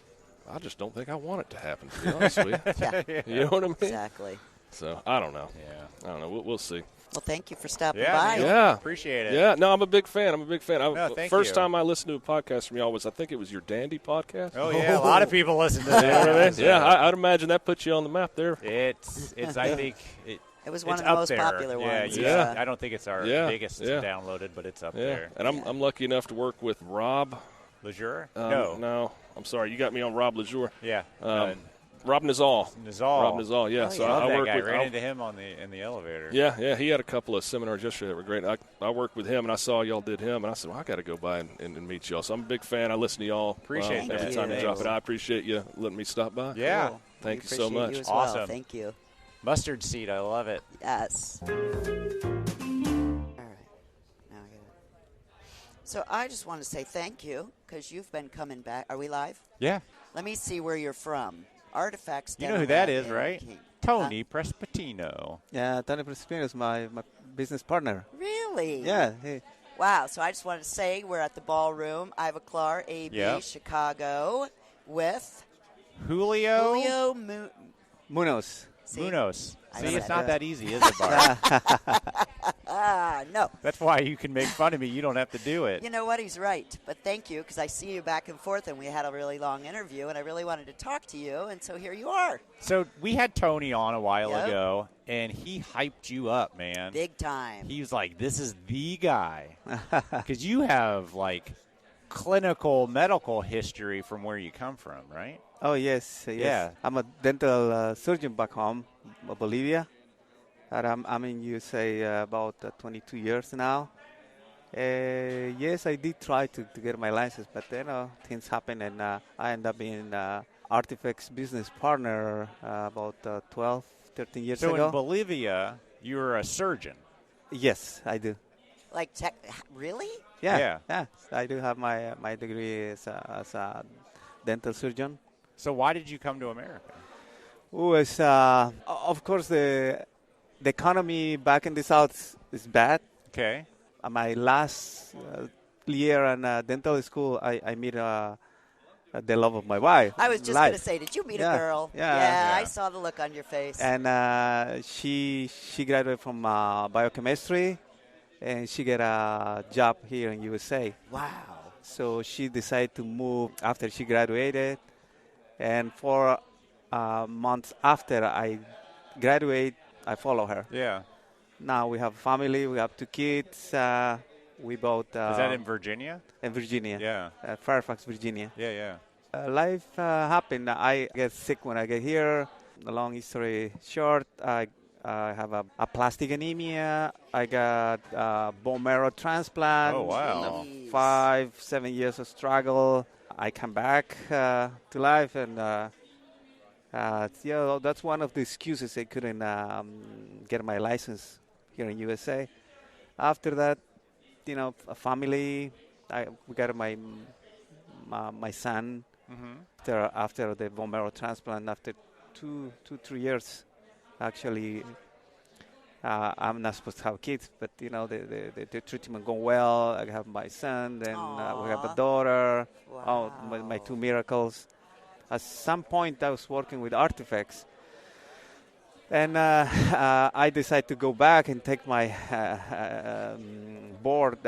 I just don't think I want it to happen, to be honest with you. Yeah. You know what I mean? Exactly. So, I don't know. Yeah. I don't know. We'll see. Well, thank you for stopping by. Yeah. Appreciate it. Yeah. No, I'm a big fan. First you. time I listened to a podcast from y'all I think it was your Dandy podcast. Oh, yeah. A lot of people listen to that. Yeah, I'd imagine that puts you on the map there. It's I think it was one of the most popular ones. Yeah. I don't think it's our biggest downloaded, but it's up there. And I'm lucky enough to work with Rob LeJour? No. I'm sorry. You got me on Rob LeJour. Yeah. Rob Nizal. Rob Nizal, yeah. Oh, so I worked with. Ran into him in the elevator. Yeah. He had a couple of seminars yesterday that were great. I worked with him, and I saw y'all did him, and I said, well, I got to go by and meet y'all. So I'm a big fan. I listen to y'all. Appreciate that. Every time you drop it. I appreciate you letting me stop by. Yeah. Cool. Thank you so much. You as well. Awesome. Thank you. Mustard seed. I love it. Yes. All right. Now I get it. So I just want to say thank you because you've been coming back. Are we live? Yeah. Let me see where you're from. Artifacts. You know who that is, right? Tony Prespatino. Yeah, Tony Prespatino is my business partner. Really? Yeah. Wow. So I just wanted to say we're at the ballroom, Ivoclar, AB, Chicago, with Julio Munoz. See? Munoz. See, said it's not it. that easy, is it, Barb? No. That's why you can make fun of me. You don't have to do it. You know what? He's right. But thank you, because I see you back and forth, and we had a really long interview, and I really wanted to talk to you, and so here you are. So we had Tony on a while ago, and he hyped you up, man. Big time. He was like, this is the guy. Because you have, like, clinical medical history from where you come from, right? Oh, yes. Yeah. I'm a dental surgeon back home, Bolivia. And I'm in USA about 22 years now. Yes, I did try to get my license, but things happen, and I ended up being Artifact's business partner about 12, 13 years ago. So in Bolivia, you're a surgeon. Yes, I do. Like, really? Yeah. I do have my degree as a dental surgeon. So why did you come to America? Oh, it's of course the economy back in the South is bad. Okay. My last year in dental school, I met the love of my wife. I was just going to say, did you meet a girl? Yeah, I saw the look on your face. And she graduated from biochemistry, and she got a job here in USA. Wow. So she decided to move after she graduated. And 4 months after I graduate, I follow her. Yeah. Now we have family. We have 2 kids. We both. Is that in Virginia? In Virginia. Yeah. Fairfax, Virginia. Yeah. Life happened. I get sick when I get here. The long story short, I have a plastic anemia. I got bone marrow transplant. Oh, wow. 5-7 years of struggle. I come back to life, and that's one of the excuses I couldn't get my license here in USA. After that, a family. We got my son. Mm-hmm. After the bone marrow transplant, after 2-3 years, actually, I'm not supposed to have kids, but the treatment go well. I have my son, then we have a daughter. Wow. Oh, my 2 miracles. At some point, I was working with Artifacts, and I decided to go back and take my board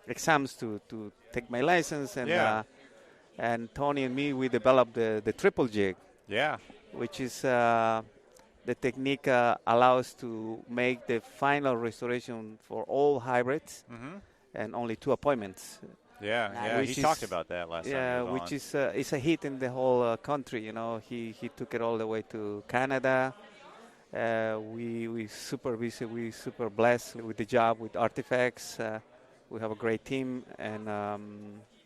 exams to take my license. And and Tony and me, we developed the triple jig. Yeah. Which is the technique allows to make the final restoration for all hybrids, and only 2 appointments. Yeah, he talked about that last time. Yeah, which is it's a hit in the whole country. He took it all the way to Canada. We super busy. We super blessed with the job with Artifacts. We have a great team, and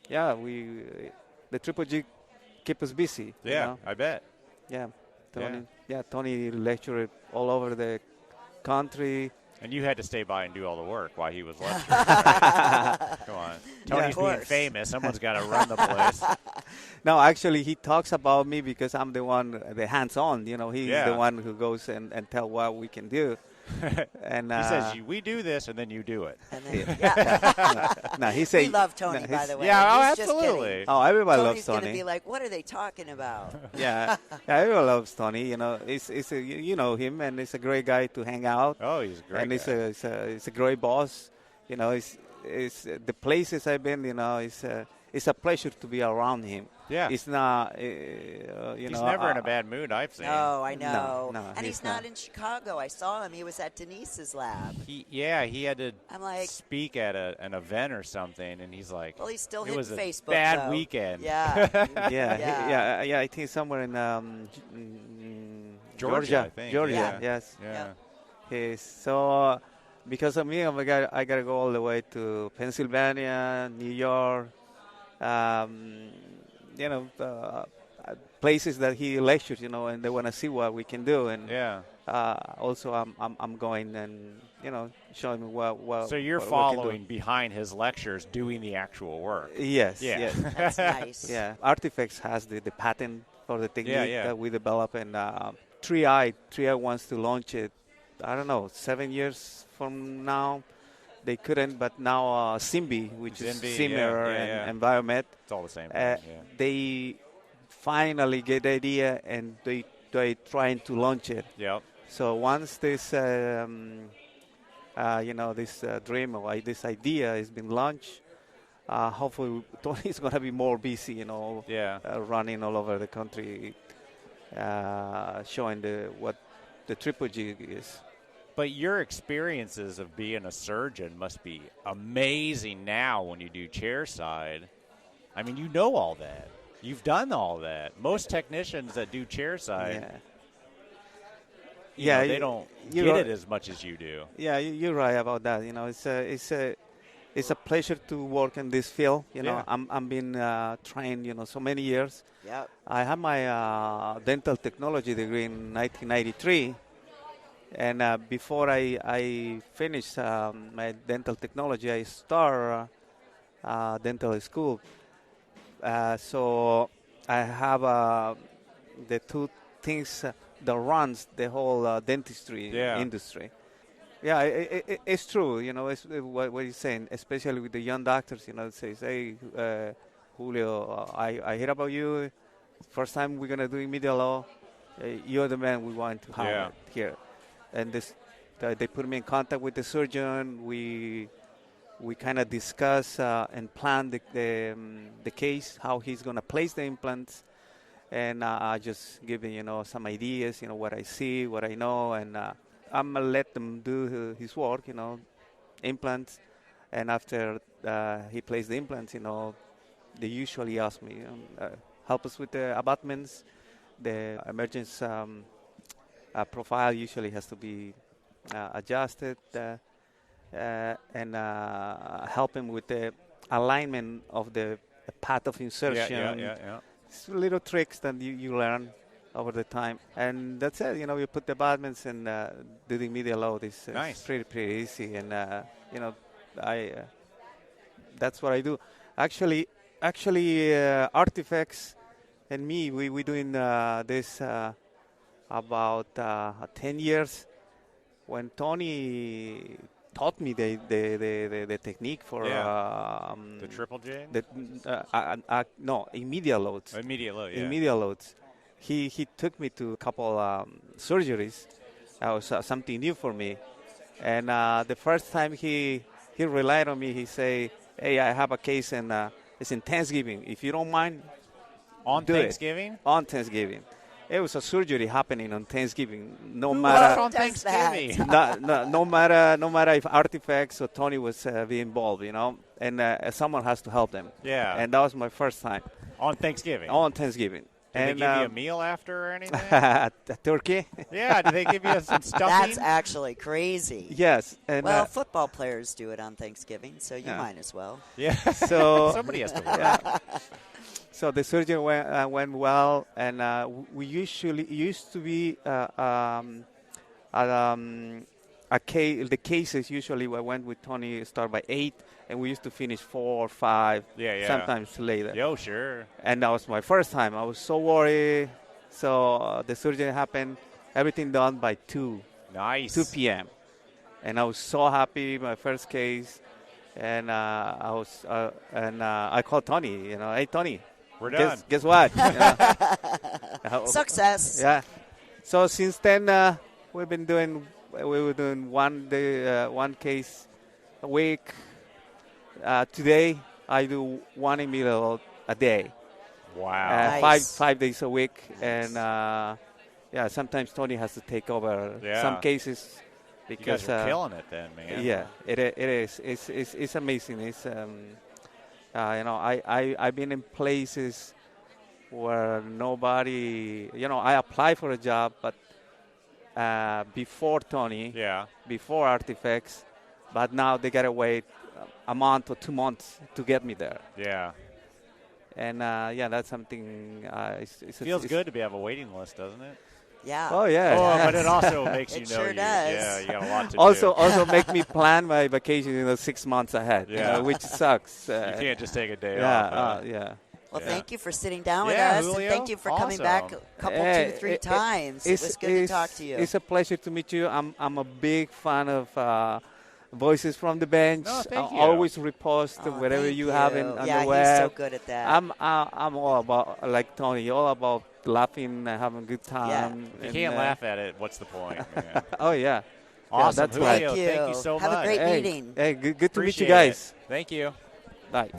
the Triple G keep us busy. Yeah, I bet. Yeah, Tony lectured all over the country. And you had to stay by and do all the work while he was lecturing. Come on. Tony's being famous. Someone's got to run the place. No, actually, he talks about me because I'm the one, the hands-on. He's the one who goes and tell what we can do. And he says, we do this, and then you do it. And then, no, he says, we love Tony, by the way. Yeah, He's absolutely. Oh, everybody loves Tony. Tony's going to be like, what are they talking about? Yeah, everyone loves Tony. You know him, and he's a great guy to hang out. Oh, he's a great guy. And he's a great boss. It's the places I've been. It's a pleasure to be around him. Yeah. It's not, He's never in a bad mood, I've seen. No, I know. No, and he's not in Chicago. I saw him. He was at Denise's lab. He had to speak at an event or something, and he's like, well, he's still it was hitting Facebook, a bad though. weekend. Yeah. yeah. I think somewhere in Georgia, I think. Georgia, yes. Yeah. So because of me, I got to go all the way to Pennsylvania, New York, places that he lectures, and they want to see what we can do. And also, I'm going and showing me what. So you're following behind his lectures, doing the actual work. Yes. Yeah. Yes. That's nice. Yeah. Artifacts has the patent for the technique that we develop, and 3i wants to launch it. I don't know, 7 years from now. They couldn't, but now Simbi, which is similar, and Biomet, it's all the same thing, they finally get the idea, and they trying to launch it. Yep. So once this this dream or this idea has been launched. Hopefully, Tony is going to be more busy, running all over the country, showing what the Triple G is. But your experiences of being a surgeon must be amazing now when you do chairside. I mean, you know all that. You've done all that. Most technicians that do chairside, they don't get it as much as you do. Yeah, you're right about that. It's a pleasure to work in this field. I'm been trained, so many years. Yep. I have my dental technology degree in 1993. And before I finished my dental technology, I started dental school. So I have the two things that runs the whole dentistry industry. Yeah, it's true. It's what you're saying, especially with the young doctors. It says, "Hey, Julio, I hear about you. First time we're gonna do immediate law. You're the man we want to hire here." And they put me in contact with the surgeon. We kind of discuss and plan the case, how he's going to place the implants. And I just give him, some ideas, what I see, what I know. And I'm going to let them do his work, implants. And after he places the implants, they usually ask me, help us with the abutments, the emergency profile usually has to be adjusted and help him with the alignment of the path of insertion. Yeah. It's little tricks that you learn over the time. And that's it. You put the abutments and do the immediate load. It's nice. pretty easy. And, that's what I do. Actually, Artifacts and me, we doing this about 10 years. When Tony taught me the technique for the triple J? No, immediate loads. Immediate load, yeah. Immediate loads. He took me to a couple surgeries. That was something new for me. And the first time he relied on me, he say, "Hey, I have a case and it's in Thanksgiving. If you don't mind, on Thanksgiving? On Thanksgiving." It was a surgery happening on Thanksgiving. No matter on Thanksgiving. no matter if Artifacts or Tony was be involved, and someone has to help them. Yeah. And that was my first time. On Thanksgiving. On Thanksgiving. Did they give you a meal after or anything? A turkey. Yeah. Did they give you some stuffing? That's actually crazy. Yes. And, football players do it on Thanksgiving, so you might as well. Yeah. So somebody has to work. Yeah. So the surgery went well, and we usually used to be the cases usually I went with Tony start by 8, and we used to finish 4 or 5, sometimes later. Yo, sure. And that was my first time. I was so worried. So the surgery happened, everything done by 2. Nice. 2 p.m. And I was so happy, my first case. And I called Tony, "Hey, Tony. We're done. Guess what? Success. Yeah. So since then, we were doing one case a week. Today, I do one immediate a day. Wow. Nice. 5 days a week. Nice. And sometimes Tony has to take over some cases. Because, you guys are killing it then, man. Yeah, it is. It's amazing. It's I've been in places where nobody, I apply for a job, but before Tony, before Artifacts, but now they gotta wait a month or 2 months to get me there. Yeah. And that's something. It feels good to have a waiting list, doesn't it? Yeah. Oh yeah. Oh, but it also makes you know sure does. Yeah, you got a lot to Also make me plan my vacation 6 months ahead. Which sucks. You can't just take a day off. Well, thank you for sitting down with Yeah, us, Julio, and thank you for coming back a couple, 2-3 times. It was good to talk to you. It's a pleasure to meet you. I'm a big fan of Voices from the Bench. No, thank you. Always repost whatever you have on the web. Yeah, he's so good at that. I'm all about, like Tony, all about laughing and having a good time. If you can't laugh at it, what's the point? Man? Oh, yeah. Awesome. that's right. Julio, thank you so Have much. a great Hey, meeting. hey, good to meet Appreciate you guys. it. Thank you. Bye.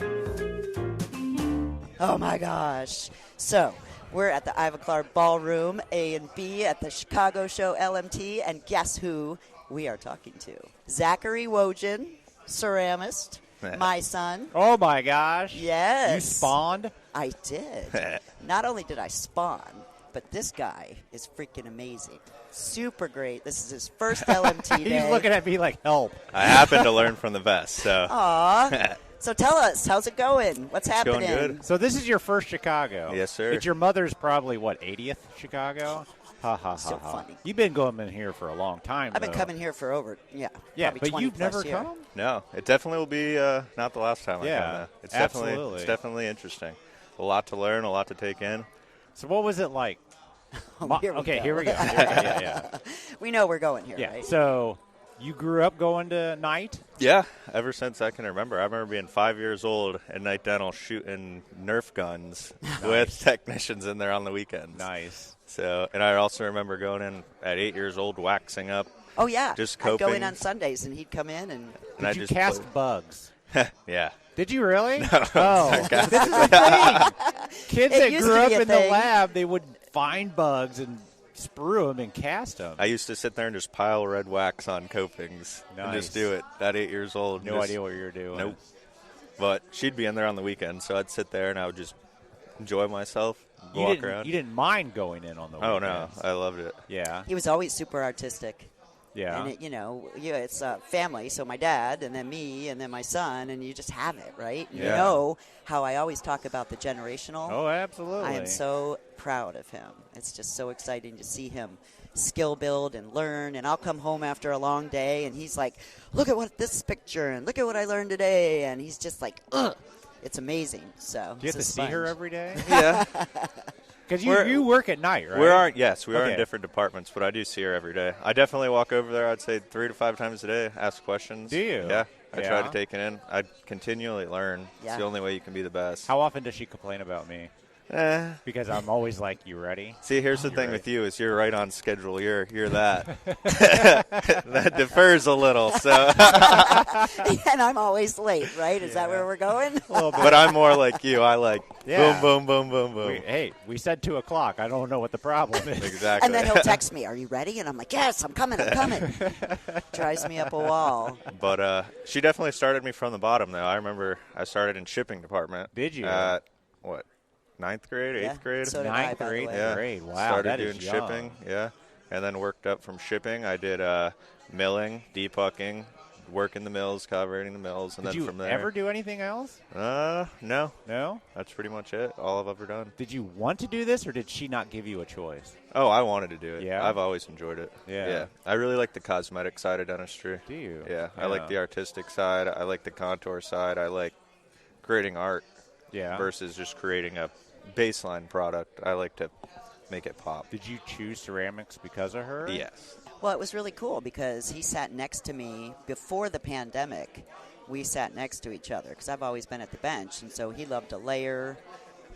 Oh my gosh. So we're at the Ivoclar Ballroom A and B at the Chicago show LMT, and guess who we are talking to? Zachary Wojdan, ceramist, my son. Oh, my gosh. Yes. You spawned? I did. Not only did I spawn, but this guy is freaking amazing. Super great. This is his first LMT day. He's looking at me like, help. I happen to learn from the best, so. Aw. So tell us, how's it going? What's happening? going good. So this is your first Chicago. Yes, sir. It's your mother's probably, 80th Chicago? Ha, ha, So ha, ha. funny. You've been going in here for a long time, I've been though. coming here for over, Yeah, probably but 20 you've plus never year. come? No, it definitely will be not the last time I Yeah, come. Though. It's absolutely. It's definitely interesting. A lot to learn, a lot to take in. So what was it like? Here we Okay, go. here we go. Yeah. We know we're going here, Yeah. right? So you grew up going to night? Yeah, ever since I can remember. I remember being 5 years old at Night Dental shooting Nerf guns with technicians in there on the weekends. Nice. So, and I also remember going in at 8 years old, waxing up. Oh, yeah. Just I'd go in coping. on Sundays, and he'd come in and And I Did you just cast played. bugs? Yeah. Did you really? Oh, this is the thing. Kids It that used grew to up be a in the thing. lab, they would find bugs and sprue them and cast them. I used to sit there and just pile red wax on copings and Nice. just do it at 8 years old. No Just- idea what you were doing. Nope. But she'd be in there on the weekend, so I'd sit there and I would just enjoy myself, walk around. You didn't mind going in on the Oh, weekends. no. I loved it. Yeah. he was always super artistic. Yeah. And, it's family, so my dad and then me and then my son, and you just have it, right? You Yeah. know how I always talk about the generational. Oh, absolutely. I am so proud of him. It's just so exciting to see him skill build and learn. And I'll come home after a long day, and he's like, look at what this picture, and look at what I learned today. And he's just like, ugh. It's amazing. So Do you have to it's a see her sponge. every day? Yeah. Because We're- you work at night, right? We are Okay. in different departments, but I do see her every day. I definitely walk over there, I'd say 3 to 5 times a day, ask questions. Do you? Yeah. I try Yeah. to take it in. I continually learn. Yeah. It's the only way you can be the best. How often does she complain about me? Because I'm always like, you ready? See, here's the You're thing right. with you is you're right on schedule. You're that. That differs a little. So, And I'm always late, right? Is that where we're going? but I'm more like you. I like Yeah. boom, boom, boom, boom, boom. We said 2 o'clock. I don't know what the problem is. Exactly. And then he'll text me, are you ready? And I'm like, yes, I'm coming. Drives me up a wall. But she definitely started me from the bottom, though. I remember I started in shipping department. Did you? At, what, 9th grade, 8th Yeah, grade? so did I, Ninth by the or 8th way. Yeah. grade. Wow, Started that doing is young. shipping, yeah. And then worked up from shipping. I did milling, depucking, working the mills, calibrating the mills, and Did then you from there. ever do anything else? No. No? That's pretty much it. All I've ever done. Did you want to do this, or did she not give you a choice? Oh, I wanted to do it. Yeah? I've always enjoyed it. Yeah. I really like the cosmetic side of dentistry. Do you? Yeah. I like the artistic side. I like the contour side. I like creating art Yeah. versus just creating a baseline product. I like to make it pop. Did you choose ceramics because of her? Yes. Well, it was really cool because he sat next to me before the pandemic. We sat next to each other because I've always been at the bench, and so he loved to layer,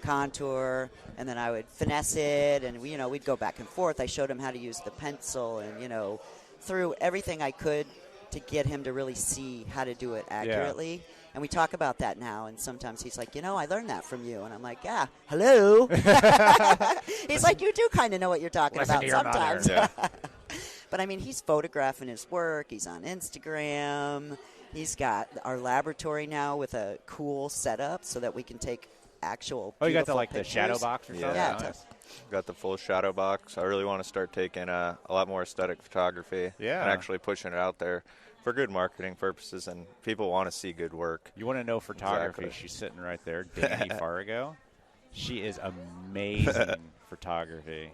contour, and then I would finesse it, and we'd go back and forth. I showed him how to use the pencil, and through everything I could to get him to really see how to do it accurately. And we talk about that now, and sometimes he's like, I learned that from you. And I'm like, yeah, hello. He's like, you do kind of know what you're talking Listen about to your mother. sometimes. Yeah. But, I mean, he's photographing his work. He's on Instagram. He's got our laboratory now with a cool setup so that we can take actual Oh, you got beautiful the pictures. shadow box or Yeah. something? Yeah, Nice. it's Got the full shadow box. I really want to start taking a lot more aesthetic photography Yeah. and actually pushing it out there for good marketing purposes, and people want to see good work. You want to know photography? Exactly. She's sitting right there, Danny Fargo. She is amazing photography.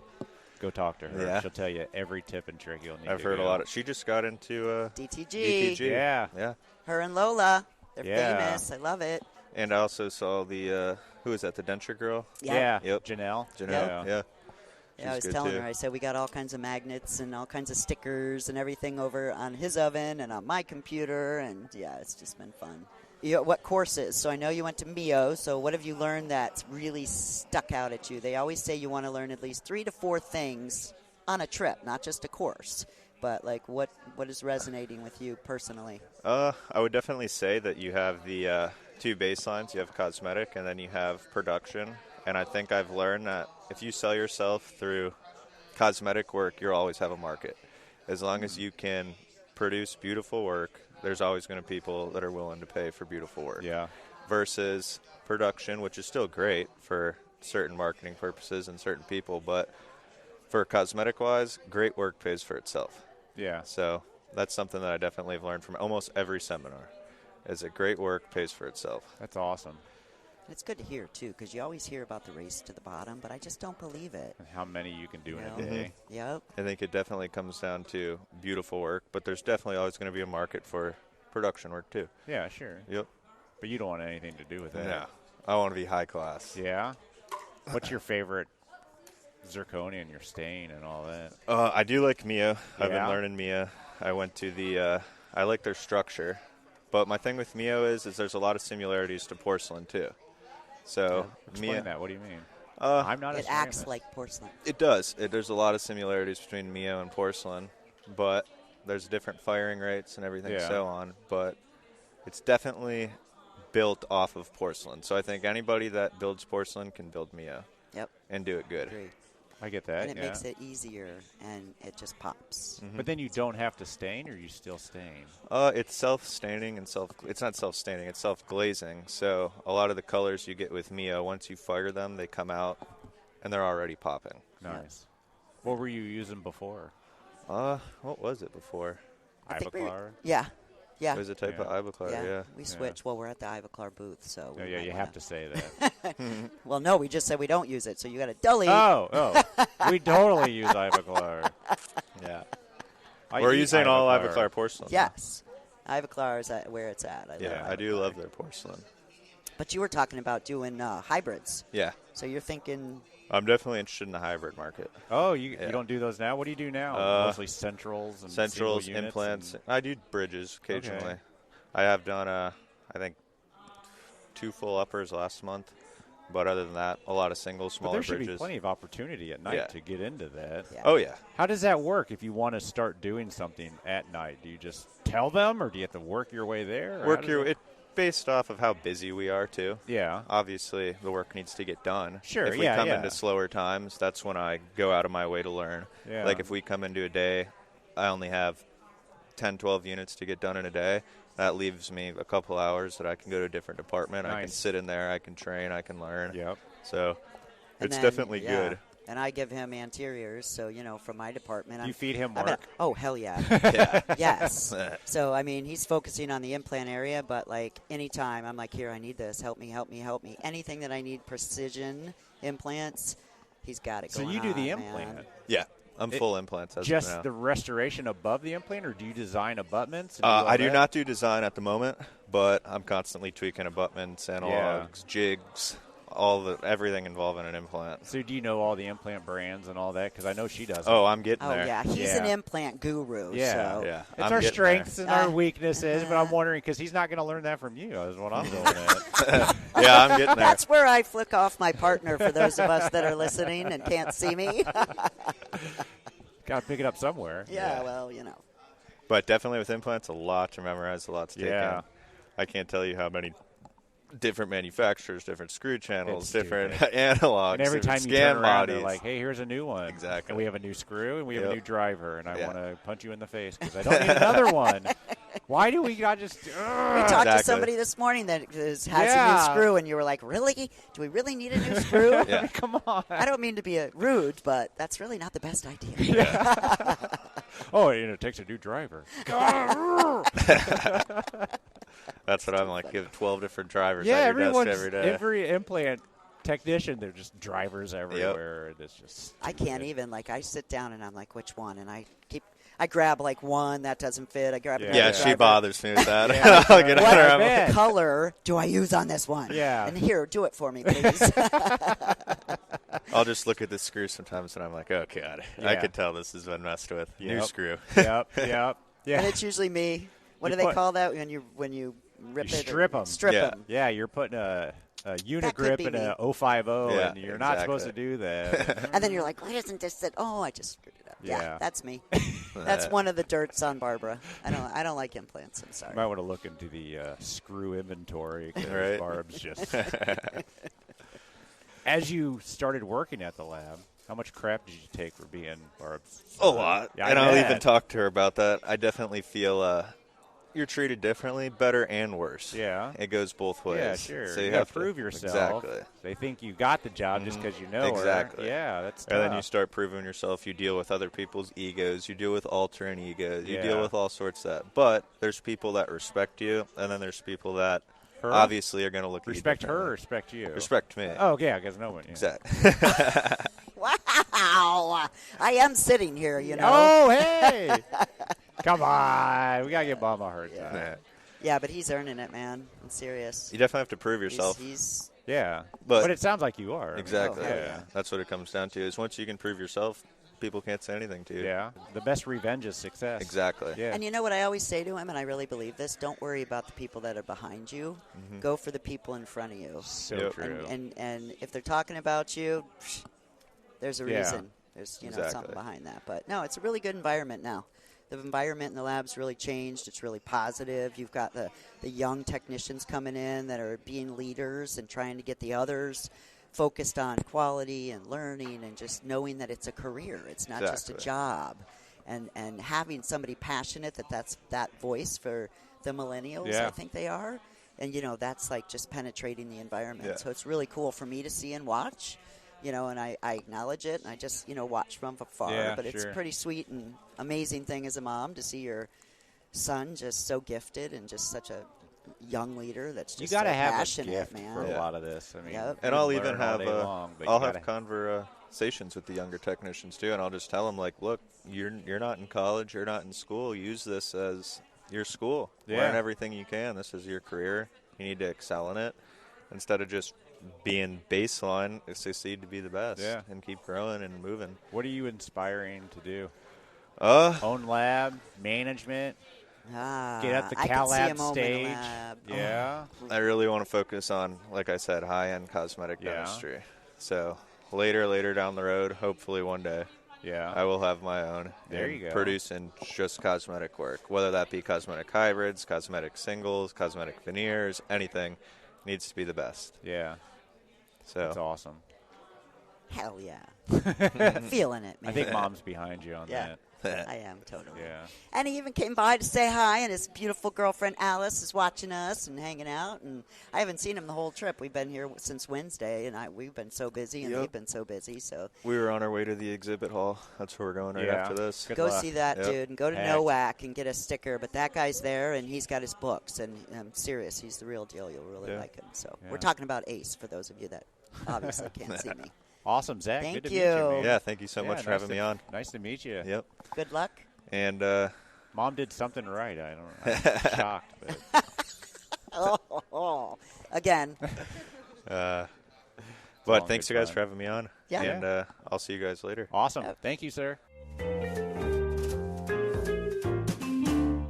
Go talk to her. Yeah. She'll tell you every tip and trick you'll need. I've to heard go. a lot of. She just got into DTG. DTG. Yeah. Yeah. Her and Lola. They're Yeah. famous. I love it. And I also saw the who is that? The denture girl. Yeah. Yep. Janelle. Janelle. Yeah. Yeah, I was She's good, telling too. her, I said, we got all kinds of magnets and all kinds of stickers and everything over on his oven and on my computer. And, yeah, it's just been fun. What courses? So I know you went to Mio. So what have you learned that's really stuck out at you? They always say you want to learn at least 3 to 4 things on a trip, not just a course. but like what is resonating with you personally? I would definitely say that you have the 2 baselines. You have cosmetic, and then you have production. And I think I've learned that if you sell yourself through cosmetic work, you'll always have a market. As long as you can produce beautiful work, there's always going to be people that are willing to pay for beautiful work. Yeah. Versus production, which is still great for certain marketing purposes and certain people, but for cosmetic-wise, great work pays for itself. Yeah. So that's something that I definitely have learned from almost every seminar, is that great work pays for itself. That's awesome. It's good to hear, too, because you always hear about the race to the bottom, but I just don't believe it. And how many you can do in a know? day. Yep. I think it definitely comes down to beautiful work, but there's definitely always going to be a market for production work, too. Yeah, sure. Yep. But you don't want anything to do with that. No. I want to be high class. Yeah? What's your favorite zirconian, your stain and all that? I do like Mia. I've been Yeah? learning Mia. I went to the I like their structure. But my thing with Mio is there's a lot of similarities to porcelain, too. So Explain Mia, that. What do you mean? I'm not. It acts like porcelain. It does. There's a lot of similarities between Mio and porcelain, but there's different firing rates and everything so on. But it's definitely built off of porcelain. So I think anybody that builds porcelain can build Mio. Yep. And do it good. Agree. I get that. And it yeah. makes it easier, and it just pops. Mm-hmm. But then you don't have to stain, or you still stain. It's self-staining and it's not self-staining, it's self-glazing. So a lot of the colors you get with Mio, once you fire them, they come out and they're already popping. Nice. What were you using before? What was it before? Ivoclar? Yeah. Yeah. It was a type of Ivoclar, yeah. We switched. Well, we're at the Ivoclar booth, so. Oh, yeah, you have to say that. Well, no, we just said we don't use it, so you got to delete. Oh. We totally use Ivoclar. Yeah. We're using all Ivoclar porcelain. Yes. Ivoclar is where it's at. I do love their porcelain. But you were talking about doing hybrids. Yeah. So you're thinking. I'm definitely interested in the hybrid market. Oh, you don't do those now? What do you do now? Mostly centrals and centrals, single units implants. I do bridges occasionally. Okay. I have done, I think, 2 full uppers last month. But other than that, a lot of singles, smaller but there bridges. should be plenty of opportunity at night to get into that. Yeah. Oh, yeah. How does that work if you want to start doing something at night? Do you just tell them, or do you have to work your way there? It based off of how busy we are, too. Yeah. Obviously, the work needs to get done. Sure, If we come into slower times, that's when I go out of my way to learn. Yeah. Like if we come into a day, I only have 10, 12 units to get done in a day. That leaves me a couple hours that I can go to a different department. Nice. I can sit in there. I can train. I can learn. Yep. So And it's then, definitely good. And I give him anteriors, so, from my department. You feed him work? Oh, hell yeah. Yes. So, he's focusing on the implant area, but, anytime I'm like, here, I need this. Help me. Anything that I need precision implants, he's got it going on. So you do the implant? Man. Yeah. I'm full implants. Just the restoration above the implant, or do you design abutments? I do not do design at the moment, but I'm constantly tweaking abutments, analogs, jigs, everything involving an implant. So do you know all the implant brands and all that? Because I know she does. Oh, I'm getting there. Oh, yeah. He's an implant guru. Yeah. So. Yeah. It's our strengths and our weaknesses, but I'm wondering, because he's not going to learn that from you, is what I'm doing at. Yeah, I'm getting there. That's where I flick off my partner for those of us that are listening and can't see me. Got to pick it up somewhere. Yeah, well, But definitely with implants, a lot to memorize, a lot to take in. I can't tell you how many different manufacturers, different screw channels, different analogs, and every time you scan turn around, bodies. they're like, hey, here's a new one. Exactly. And we have a new screw, and we have a new driver, and I want to punch you in the face because I don't need another one. Why do we got just... We talked to somebody this morning that has a new screw, and you were like, really? Do we really need a new screw? Yeah. Come on. I don't mean to be rude, but that's really not the best idea. Yeah. Oh, it takes a new driver. That's what I'm like. You have 12 different drivers at your desk every day. Every implant technician, they're just drivers everywhere. Yep. It's just I can't even. I sit down and I'm like, which one? And I grab one that doesn't fit. I grab another Yeah, driver. She bothers me with that. I'll get what color do I use on this one? Yeah. And here, do it for me, please. I'll just look at the screw sometimes and I'm like, oh, God. Yeah. I could tell this has been messed with. New screw. Yep. And it's usually me. What do they call that when you rip it? Strip them. Strip them. Yeah, you're putting a unit grip in a 050, and you're not supposed to do that. And then you're like, why doesn't this sit? Oh, I just screwed it up. Yeah. That's me. That's one of the dirts on Barbara. I don't like implants. I'm sorry. You might want to look into the screw inventory. 'Cause Right. Barb's just. As you started working at the lab, how much crap did you take for being Barb's? A lot. Yeah, and I'll bet. even talk to her about that. I definitely feel you're treated differently, better and worse. Yeah. It goes both ways. Yeah, sure. So you you gotta have prove to yourself. Exactly. They think you got the job just because you know Exactly. her. Yeah, that's And then tough. you start proving yourself. You deal with other people's egos. You deal with altering egos. You deal Yeah. with all sorts of that. But there's people that respect you, and then there's people that Her? obviously are going to look Respect at you her or differently. respect you? Respect me. Oh, yeah, because no one. Yeah. Exactly. Wow. I am sitting here, you know. Oh, hey! Come on. We got to get Bob a hard time. Yeah. Yeah, but he's earning it, man. I'm serious. You definitely have to prove yourself. He's Yeah. But- it sounds like you are. Exactly. Oh, hell yeah. That's what it comes down to. Is once you can prove yourself, people can't say anything to you. Yeah. The best revenge is success. Exactly. Yeah. And you know what I always say to him, and I really believe this, don't worry about the people that are behind you. Go for the people in front of you. So Yep. true. And if they're talking about you, there's a Yeah. reason. There's Exactly. something behind that. But no, it's a really good environment now. The environment in the lab's really changed. It's really positive. You've got the young technicians coming in that are being leaders and trying to get the others focused on quality and learning and just knowing that it's a career. It's not just a Exactly. job. And having somebody passionate that's that voice for the millennials, Yeah. I think they are. And, that's like just penetrating the environment. Yeah. So it's really cool for me to see and watch. And I acknowledge it, and I just, watch from afar. Yeah, but it's sure. a pretty sweet and amazing thing as a mom to see your son just so gifted and just such a young leader that's You just got to so have a passionate, gift man. for Yeah. a lot of this. I mean, Yep. And you I'll learn even all have day long, but I'll you have gotta- conversations with the younger technicians too, and I'll just tell them like, look, you're not in college, you're not in school. Use this as your school. Yeah. Learn everything you can. This is your career. You need to excel in it instead of just being baseline. Succeed to be the best. Yeah. And keep growing and moving. What are you inspiring to do? Uh, Own lab, management, get at the I Cal can see Lab him over in the stage. lab. Oh. Yeah. I really want to focus on, like I said, high-end cosmetic Yeah. dentistry. So later down the road, hopefully one day, Yeah. I will have my own. There and you go. Producing just cosmetic work, whether that be cosmetic hybrids, cosmetic singles, cosmetic veneers, anything needs to be the best. Yeah. So That's awesome. Hell yeah. Feeling it, man. I think Mom's behind you on Yeah. that. I am totally. Yeah. And he even came by to say hi, and his beautiful girlfriend Alice is watching us and hanging out. And I haven't seen him the whole trip. We've been here since Wednesday, and we've been so busy, and Yep. they've been so busy. So we were on our way to the exhibit hall. That's where we're going right Yeah. after this. Good go luck. see that Yep. dude, and go to Heck. NOAC and get a sticker. But that guy's there, and he's got his books, and I'm serious. He's the real deal. You'll really Yeah. like him. So Yeah. we're talking about Ace for those of you that obviously can't see me. Awesome, Zach. Thank Good to you. meet you, man. Yeah, thank you so Yeah, much for nice having to- me on. Nice to meet you. Yep. Good luck. And Mom did something right. I'm shocked. But Again. but all thanks good you guys fun. for having me on. Yeah. And I'll see you guys later. awesome. Thank you, sir.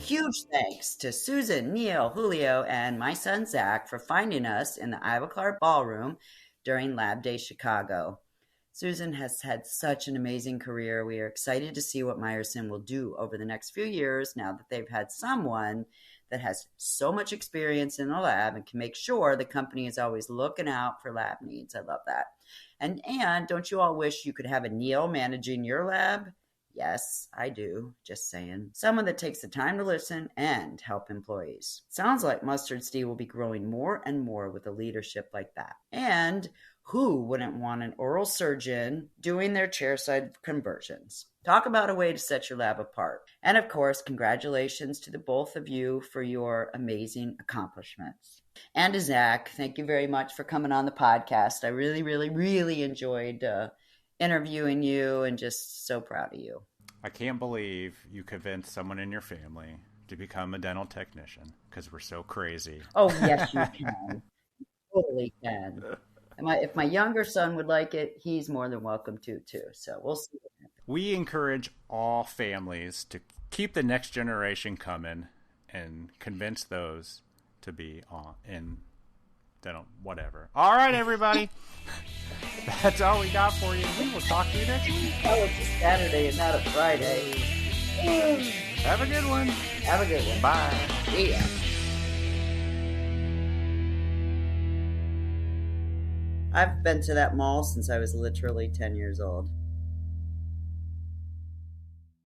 Huge thanks to Susan, Neal, Julio, and my son Zack for finding us in the Ivoclar Ballroom during Lab Day Chicago. Susan has had such an amazing career. We are excited to see what Meyerson will do over the next few years now that they've had someone that has so much experience in the lab and can make sure the company is always looking out for lab needs. I love that. And don't you all wish you could have a Neal managing your lab? Yes, I do. Just saying. Someone that takes the time to listen and help employees. Sounds like Mustard Steve will be growing more and more with a leadership like that. And who wouldn't want an oral surgeon doing their chairside conversions? Talk about a way to set your lab apart. And of course, congratulations to the both of you for your amazing accomplishments. And to Zach, thank you very much for coming on the podcast. I really, really, really enjoyed interviewing you and just so proud of you. I can't believe you convinced someone in your family to become a dental technician because we're so crazy. Oh, yes, you can. You totally can. If my younger son would like it, he's more than welcome to, too. So we'll see what happens. We encourage all families to keep the next generation coming and convince those to be in dental, whatever. All right, everybody. That's all we got for you. We will talk to you next week. Oh, it's a Saturday and not a Friday. Have a good one. Have a good one. Bye. See ya. I've been to that mall since I was literally 10 years old.